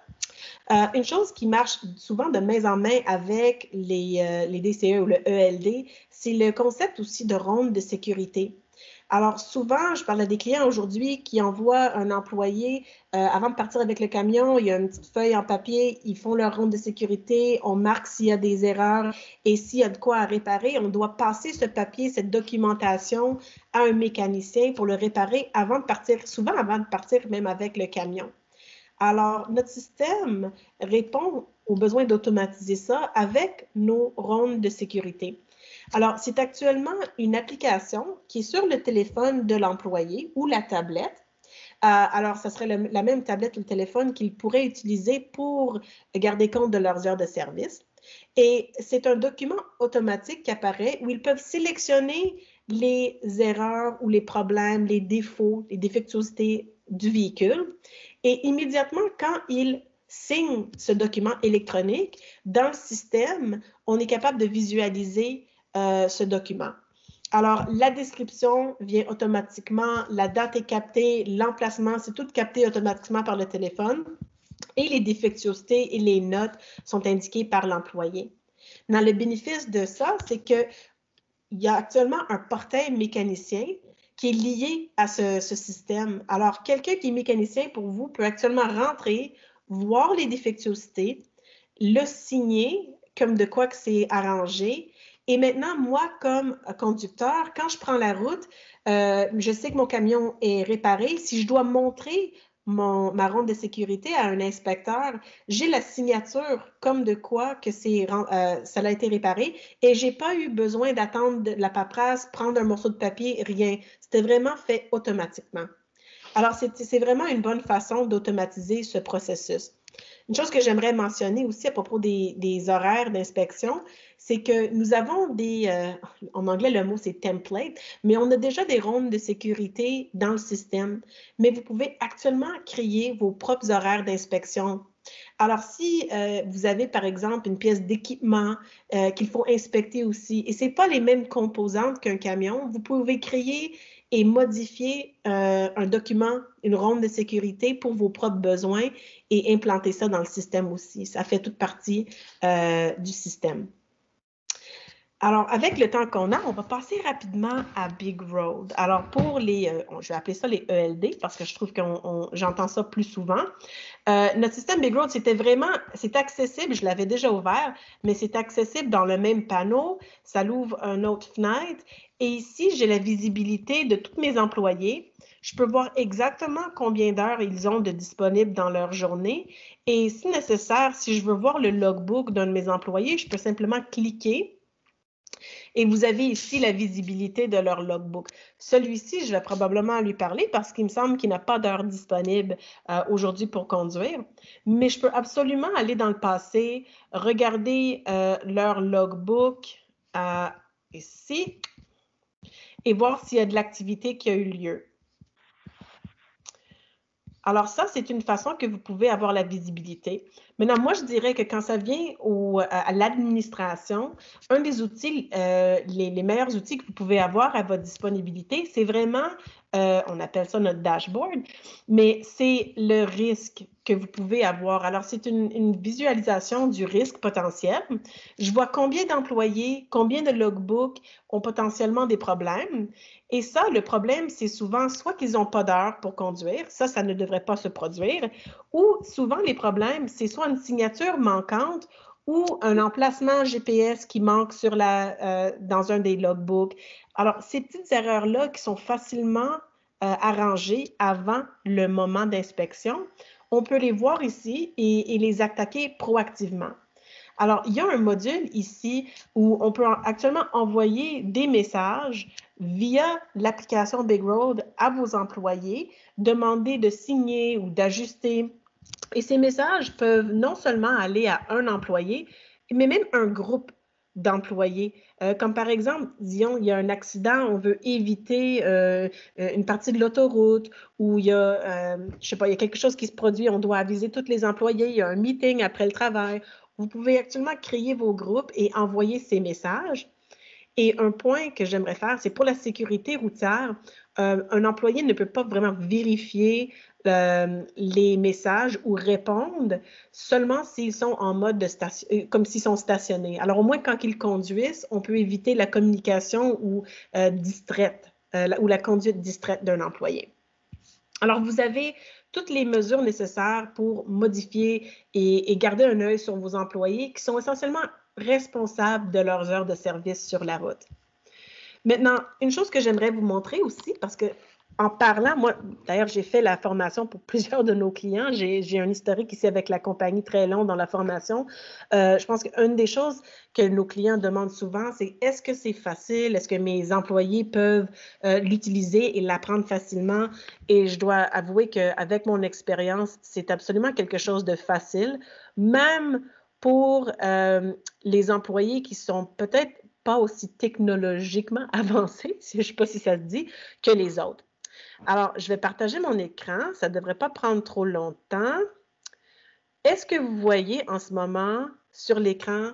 Une chose qui marche souvent de main en main avec les DCE ou le ELD, c'est le concept aussi de ronde de sécurité. Alors, souvent, je parle à des clients aujourd'hui qui envoient un employé avant de partir avec le camion, il y a une petite feuille en papier, ils font leur ronde de sécurité, on marque s'il y a des erreurs et s'il y a de quoi à réparer, on doit passer ce papier, cette documentation à un mécanicien pour le réparer avant de partir, souvent avant de partir même avec le camion. Alors, notre système répond aux besoins d'automatiser ça avec nos rondes de sécurité. Alors, c'est actuellement une application qui est sur le téléphone de l'employé ou la tablette. Alors, ce serait la même tablette ou le téléphone qu'ils pourraient utiliser pour garder compte de leurs heures de service. Et c'est un document automatique qui apparaît où ils peuvent sélectionner les erreurs ou les problèmes, les défauts, les défectuosités du véhicule. Et immédiatement, quand ils signent ce document électronique, dans le système, on est capable de visualiser ce document. Alors, la description vient automatiquement, la date est captée, l'emplacement, c'est tout capté automatiquement par le téléphone et les défectuosités et les notes sont indiquées par l'employé. Dans le bénéfice de ça, c'est qu'il y a actuellement un portail mécanicien qui est lié à ce système. Alors, quelqu'un qui est mécanicien pour vous peut actuellement rentrer, voir les défectuosités, le signer comme de quoi que c'est arrangé. Et maintenant, moi, comme conducteur, quand je prends la route, je sais que mon camion est réparé. Si je dois montrer ma ronde de sécurité à un inspecteur, j'ai la signature comme de quoi que ça a été réparé et j'ai pas eu besoin d'attendre de la paperasse, prendre un morceau de papier, rien. C'était vraiment fait automatiquement. Alors, c'est vraiment une bonne façon d'automatiser ce processus. Une chose que j'aimerais mentionner aussi à propos des horaires d'inspection, c'est que nous avons en anglais le mot c'est template, mais on a déjà des rondes de sécurité dans le système. Mais vous pouvez actuellement créer vos propres horaires d'inspection. Alors, si vous avez, par exemple, une pièce d'équipement qu'il faut inspecter aussi, et ce n'est pas les mêmes composantes qu'un camion, vous pouvez créer et modifier un document, une ronde de sécurité pour vos propres besoins et implanter ça dans le système aussi. Ça fait toute partie du système. Alors, avec le temps qu'on a, on va passer rapidement à Big Road. Alors, pour je vais appeler ça les ELD parce que je trouve que j'entends ça plus souvent. Notre système Big Road, c'est accessible, je l'avais déjà ouvert, mais c'est accessible dans le même panneau. Ça l'ouvre une autre fenêtre. Et ici, j'ai la visibilité de tous mes employés. Je peux voir exactement combien d'heures ils ont de disponibles dans leur journée. Et si nécessaire, si je veux voir le logbook d'un de mes employés, je peux simplement cliquer. Et vous avez ici la visibilité de leur logbook. Celui-ci, je vais probablement lui parler parce qu'il me semble qu'il n'a pas d'heure disponible aujourd'hui pour conduire. Mais je peux absolument aller dans le passé, regarder leur logbook ici et voir s'il y a de l'activité qui a eu lieu. Alors ça, c'est une façon que vous pouvez avoir la visibilité. Maintenant, moi, je dirais que quand ça vient à l'administration, un des outils, les meilleurs outils que vous pouvez avoir à votre disponibilité, c'est vraiment, on appelle ça notre dashboard, mais c'est le risque que vous pouvez avoir. Alors, c'est une visualisation du risque potentiel. Je vois combien d'employés, combien de logbooks ont potentiellement des problèmes. Et ça, le problème, c'est souvent soit qu'ils n'ont pas d'heure pour conduire, ça ne devrait pas se produire, ou souvent les problèmes, c'est soit une signature manquante ou un emplacement GPS qui manque dans un des logbooks. Alors, ces petites erreurs-là qui sont facilement arrangées avant le moment d'inspection, on peut les voir ici et les attaquer proactivement. Alors, il y a un module ici où on peut actuellement envoyer des messages via l'application Big Road à vos employés, demander de signer ou d'ajuster. Et ces messages peuvent non seulement aller à un employé, mais même un groupe d'employés. Comme par exemple, disons, il y a un accident, on veut éviter une partie de l'autoroute ou il y a, je sais pas, il y a quelque chose qui se produit, on doit aviser tous les employés, il y a un meeting après le travail. Vous pouvez actuellement créer vos groupes et envoyer ces messages. Et un point que j'aimerais faire, c'est pour la sécurité routière, un employé ne peut pas vraiment vérifier les messages ou répondre seulement s'ils sont en mode comme s'ils sont stationnés. Alors, au moins, quand ils conduisent, on peut éviter la communication ou distraite, ou la conduite distraite d'un employé. Alors, vous avez toutes les mesures nécessaires pour modifier et garder un œil sur vos employés qui sont essentiellement responsables de leurs heures de service sur la route. Maintenant, une chose que j'aimerais vous montrer aussi, parce que en parlant, moi, d'ailleurs, j'ai fait la formation pour plusieurs de nos clients. J'ai un historique ici avec la compagnie très long dans la formation. Je pense qu'une des choses que nos clients demandent souvent, c'est est-ce que c'est facile? Est-ce que mes employés peuvent l'utiliser et l'apprendre facilement? Et je dois avouer qu'avec mon expérience, c'est absolument quelque chose de facile, même pour les employés qui sont peut-être pas aussi technologiquement avancés, je ne sais pas si ça se dit, que les autres. Alors, je vais partager mon écran. Ça ne devrait pas prendre trop longtemps. Est-ce que vous voyez en ce moment sur l'écran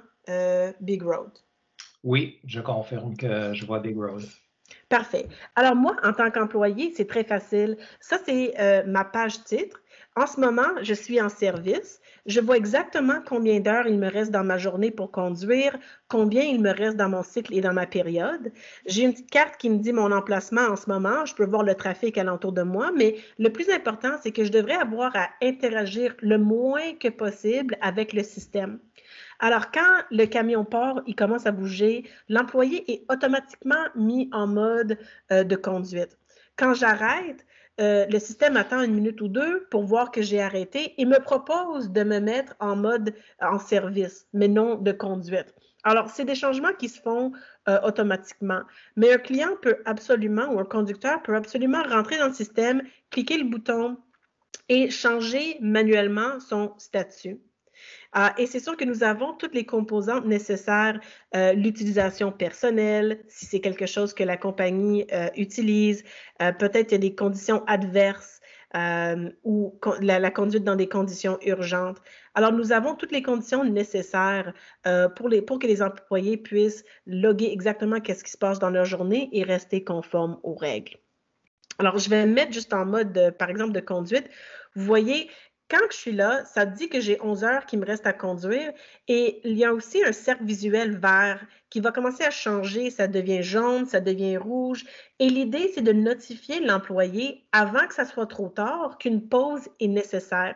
Big Road? Oui, je confirme que je vois Big Road. Parfait. Alors, moi, en tant qu'employé, c'est très facile. Ça, c'est ma page titre. En ce moment, je suis en service. Je vois exactement combien d'heures il me reste dans ma journée pour conduire, combien il me reste dans mon cycle et dans ma période. J'ai une petite carte qui me dit mon emplacement en ce moment. Je peux voir le trafic alentour de moi, mais le plus important, c'est que je devrais avoir à interagir le moins que possible avec le système. Alors, quand le camion part, il commence à bouger, l'employé est automatiquement mis en mode de conduite. Quand j'arrête, le système attend 1 minute ou 2 pour voir que j'ai arrêté et me propose de me mettre en mode en service, mais non de conduite. Alors, c'est des changements qui se font automatiquement, mais un client peut absolument, ou un conducteur peut absolument rentrer dans le système, cliquer le bouton et changer manuellement son statut. Et c'est sûr que nous avons toutes les composantes nécessaires, l'utilisation personnelle, si c'est quelque chose que la compagnie utilise, peut-être il y a des conditions adverses ou la conduite dans des conditions urgentes. Alors, nous avons toutes les conditions nécessaires pour que les employés puissent loguer exactement qu'est-ce qui se passe dans leur journée et rester conformes aux règles. Alors, je vais me mettre juste en mode, par exemple, de conduite. Vous voyez, quand je suis là, ça dit que j'ai 11 heures qui me restent à conduire et il y a aussi un cercle visuel vert qui va commencer à changer. Ça devient jaune, ça devient rouge. Et l'idée, c'est de notifier l'employé avant que ça soit trop tard qu'une pause est nécessaire.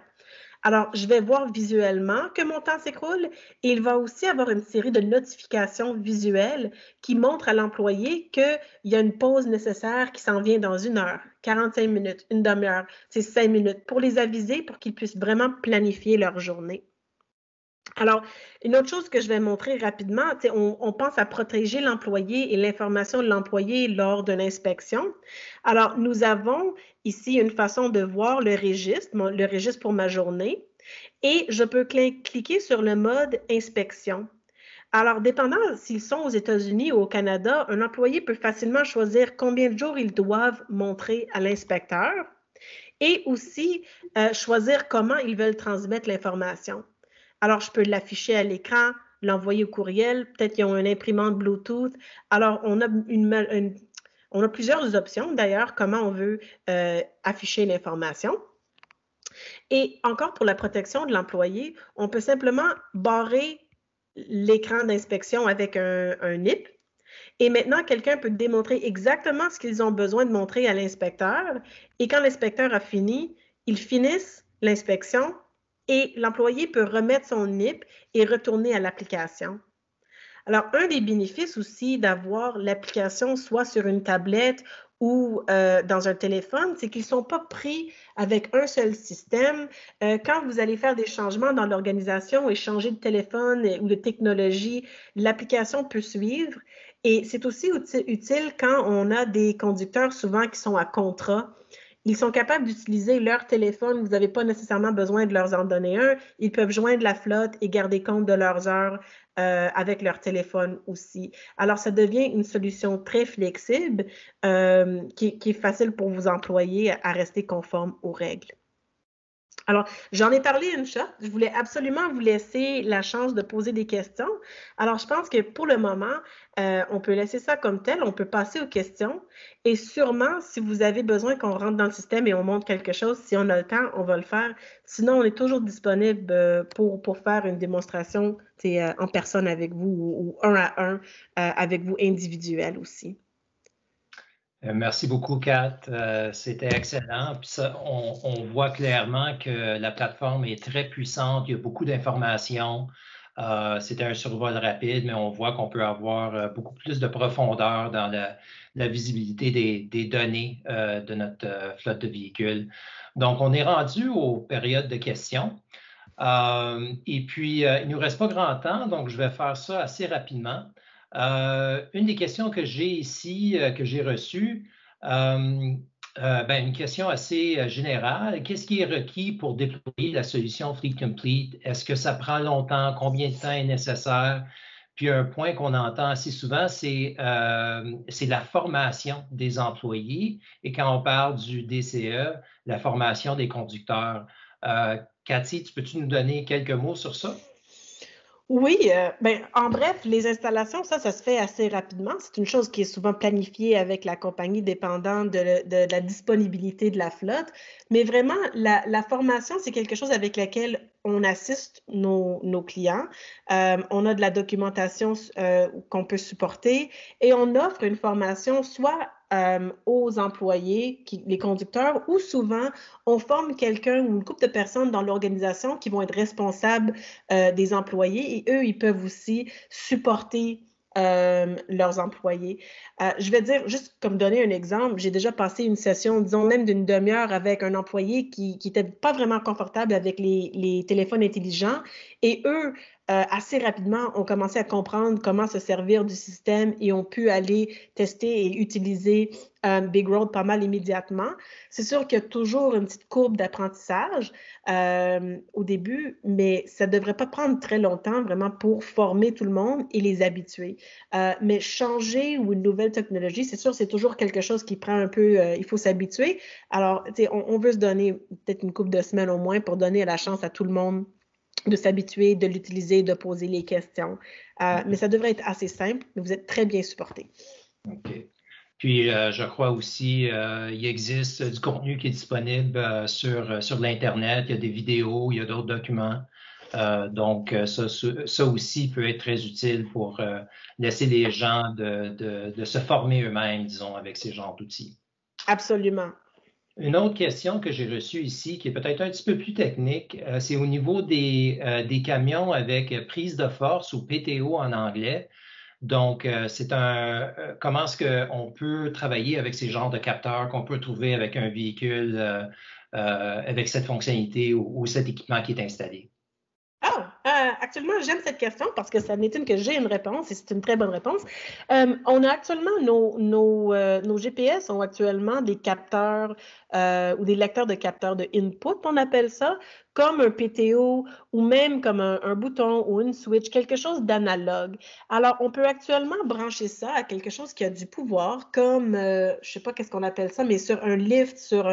Alors, je vais voir visuellement que mon temps s'écoule et il va aussi avoir une série de notifications visuelles qui montrent à l'employé qu'il y a une pause nécessaire qui s'en vient dans 1 heure, 45 minutes, une demi-heure, c'est 5 minutes, pour les aviser, pour qu'ils puissent vraiment planifier leur journée. Alors, une autre chose que je vais montrer rapidement, on pense à protéger l'employé et l'information de l'employé lors d'une inspection. Alors, nous avons ici une façon de voir le registre pour ma journée, et je peux cliquer sur le mode inspection. Alors, dépendant s'ils sont aux États-Unis ou au Canada, un employé peut facilement choisir combien de jours ils doivent montrer à l'inspecteur et aussi choisir comment ils veulent transmettre l'information. Alors, je peux l'afficher à l'écran, l'envoyer au courriel, peut-être qu'ils ont une imprimante Bluetooth. Alors, on a plusieurs options d'ailleurs, comment on veut afficher l'information. Et encore pour la protection de l'employé, on peut simplement barrer l'écran d'inspection avec un NIP. Et maintenant, quelqu'un peut démontrer exactement ce qu'ils ont besoin de montrer à l'inspecteur. Et quand l'inspecteur a fini, ils finissent l'inspection et l'employé peut remettre son NIP et retourner à l'application. Alors, un des bénéfices aussi d'avoir l'application soit sur une tablette ou dans un téléphone, c'est qu'ils ne sont pas pris avec un seul système. Quand vous allez faire des changements dans l'organisation et changer de téléphone ou de technologie, l'application peut suivre. Et c'est aussi utile quand on a des conducteurs souvent qui sont à contrat. Ils sont capables d'utiliser leur téléphone. Vous n'avez pas nécessairement besoin de leur en donner un. Ils peuvent joindre la flotte et garder compte de leurs heures avec leur téléphone aussi. Alors, ça devient une solution très flexible qui est facile pour vos employés à rester conformes aux règles. Alors, j'en ai parlé une shot. Je voulais absolument vous laisser la chance de poser des questions. Alors, je pense que pour le moment, on peut laisser ça comme tel. On peut passer aux questions. Et sûrement, si vous avez besoin qu'on rentre dans le système et on montre quelque chose, si on a le temps, on va le faire. Sinon, on est toujours disponible pour faire une démonstration en personne avec vous ou un à un avec vous individuel aussi. Merci beaucoup, Kat. C'était excellent. Puis ça, on voit clairement que la plateforme est très puissante. Il y a beaucoup d'informations. C'était un survol rapide, mais on voit qu'on peut avoir beaucoup plus de profondeur dans la visibilité des données de notre flotte de véhicules. Donc, on est rendu aux périodes de questions. Et puis, il ne nous reste pas grand temps, donc je vais faire ça assez rapidement. Une des questions que j'ai ici, que j'ai reçues, une question assez générale. Qu'est-ce qui est requis pour déployer la solution Fleet Complete? Est-ce que ça prend longtemps? Combien de temps est nécessaire? Puis un point qu'on entend assez souvent, c'est la formation des employés. Et quand on parle du DCE, la formation des conducteurs. Cathy, peux-tu nous donner quelques mots sur ça? Oui, en bref, les installations, ça se fait assez rapidement. C'est une chose qui est souvent planifiée avec la compagnie dépendant de la disponibilité de la flotte. Mais vraiment, la formation, c'est quelque chose avec laquelle on assiste nos clients, on a de la documentation qu'on peut supporter et on offre une formation soit aux employés, les conducteurs, ou souvent, on forme quelqu'un ou une couple de personnes dans l'organisation qui vont être responsables des employés et eux, ils peuvent aussi supporter leurs employés. Je vais dire, juste comme donner un exemple, j'ai déjà passé une session, disons même d'une demi-heure avec un employé qui n'était pas vraiment confortable avec les téléphones intelligents et eux, assez rapidement, ont commencé à comprendre comment se servir du système et ont pu aller tester et utiliser Big Road pas mal immédiatement. C'est sûr qu'il y a toujours une petite courbe d'apprentissage au début, mais ça ne devrait pas prendre très longtemps vraiment pour former tout le monde et les habituer. Mais changer ou une nouvelle technologie, c'est sûr, c'est toujours quelque chose qui prend un peu, il faut s'habituer. Alors, on veut se donner peut-être une couple de semaines au moins pour donner la chance à tout le monde de s'habituer, de l'utiliser, de poser les questions. Mais ça devrait être assez simple, mais vous êtes très bien supporté. OK. Puis, je crois aussi, il existe du contenu qui est disponible sur l'Internet. Il y a des vidéos, il y a d'autres documents. Donc, ça aussi peut être très utile pour laisser les gens de se former eux-mêmes, disons, avec ces genres d'outils. Absolument. Une autre question que j'ai reçue ici, qui est peut-être un petit peu plus technique, c'est au niveau des camions avec prise de force ou PTO en anglais. Donc, comment est-ce qu'on peut travailler avec ces genres de capteurs qu'on peut trouver avec un véhicule avec cette fonctionnalité ou cet équipement qui est installé? Actuellement, j'aime cette question parce que ça m'étonne que j'ai une réponse et c'est une très bonne réponse. On a actuellement, nos GPS ont actuellement des capteurs ou des lecteurs de capteurs de input, on appelle ça, comme un PTO ou même comme un bouton ou une switch, quelque chose d'analogue. Alors, on peut actuellement brancher ça à quelque chose qui a du pouvoir, comme, je ne sais pas qu'est-ce qu'on appelle ça, mais sur un lift, sur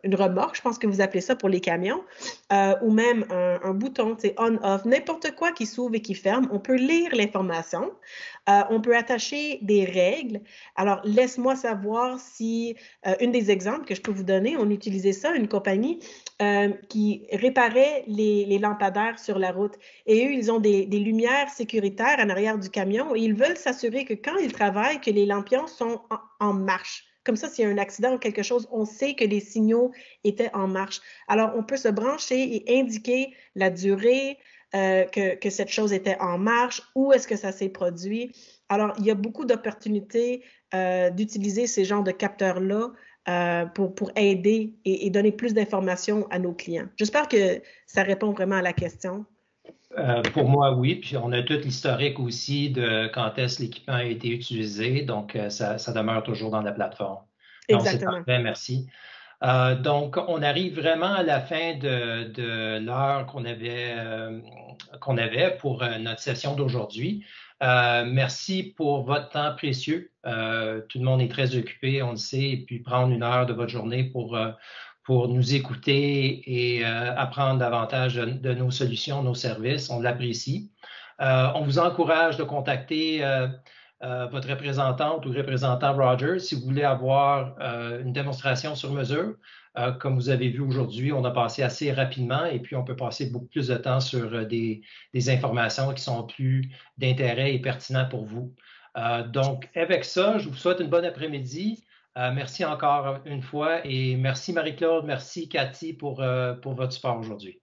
une remorque, je pense que vous appelez ça pour les camions, ou même un bouton, c'est on-off, n'importe quoi qui s'ouvre et qui ferme. On peut lire l'information, on peut attacher des règles. Alors, laisse-moi savoir si, une des exemples que je peux vous donner, on utilisait ça, une compagnie qui réparait les lampadaires sur la route. Et eux, ils ont des lumières sécuritaires en arrière du camion et ils veulent s'assurer que quand ils travaillent, que les lampions sont en marche. Comme ça, s'il y a un accident ou quelque chose, on sait que les signaux étaient en marche. Alors, on peut se brancher et indiquer la durée que cette chose était en marche, où est-ce que ça s'est produit. Alors, il y a beaucoup d'opportunités d'utiliser ces genres de capteurs-là pour aider et donner plus d'informations à nos clients. J'espère que ça répond vraiment à la question. Pour moi, oui. Puis on a tout l'historique aussi de quand est-ce que l'équipement a été utilisé. Donc, ça demeure toujours dans la plateforme. Donc, c'est Exactement. parfait, merci. Donc, on arrive vraiment à la fin de l'heure qu'on avait pour notre session d'aujourd'hui. Merci pour votre temps précieux. Tout le monde est très occupé, on le sait, et puis prendre une heure de votre journée pour nous écouter et apprendre davantage de nos solutions, nos services. On l'apprécie. On vous encourage de contacter votre représentante ou représentant Rogers si vous voulez avoir une démonstration sur mesure. Comme vous avez vu aujourd'hui, on a passé assez rapidement et puis on peut passer beaucoup plus de temps sur des informations qui sont plus d'intérêt et pertinentes pour vous. Donc, avec ça, je vous souhaite une bonne après-midi. Merci encore une fois et merci Marie-Claude, merci Cathy pour votre support aujourd'hui.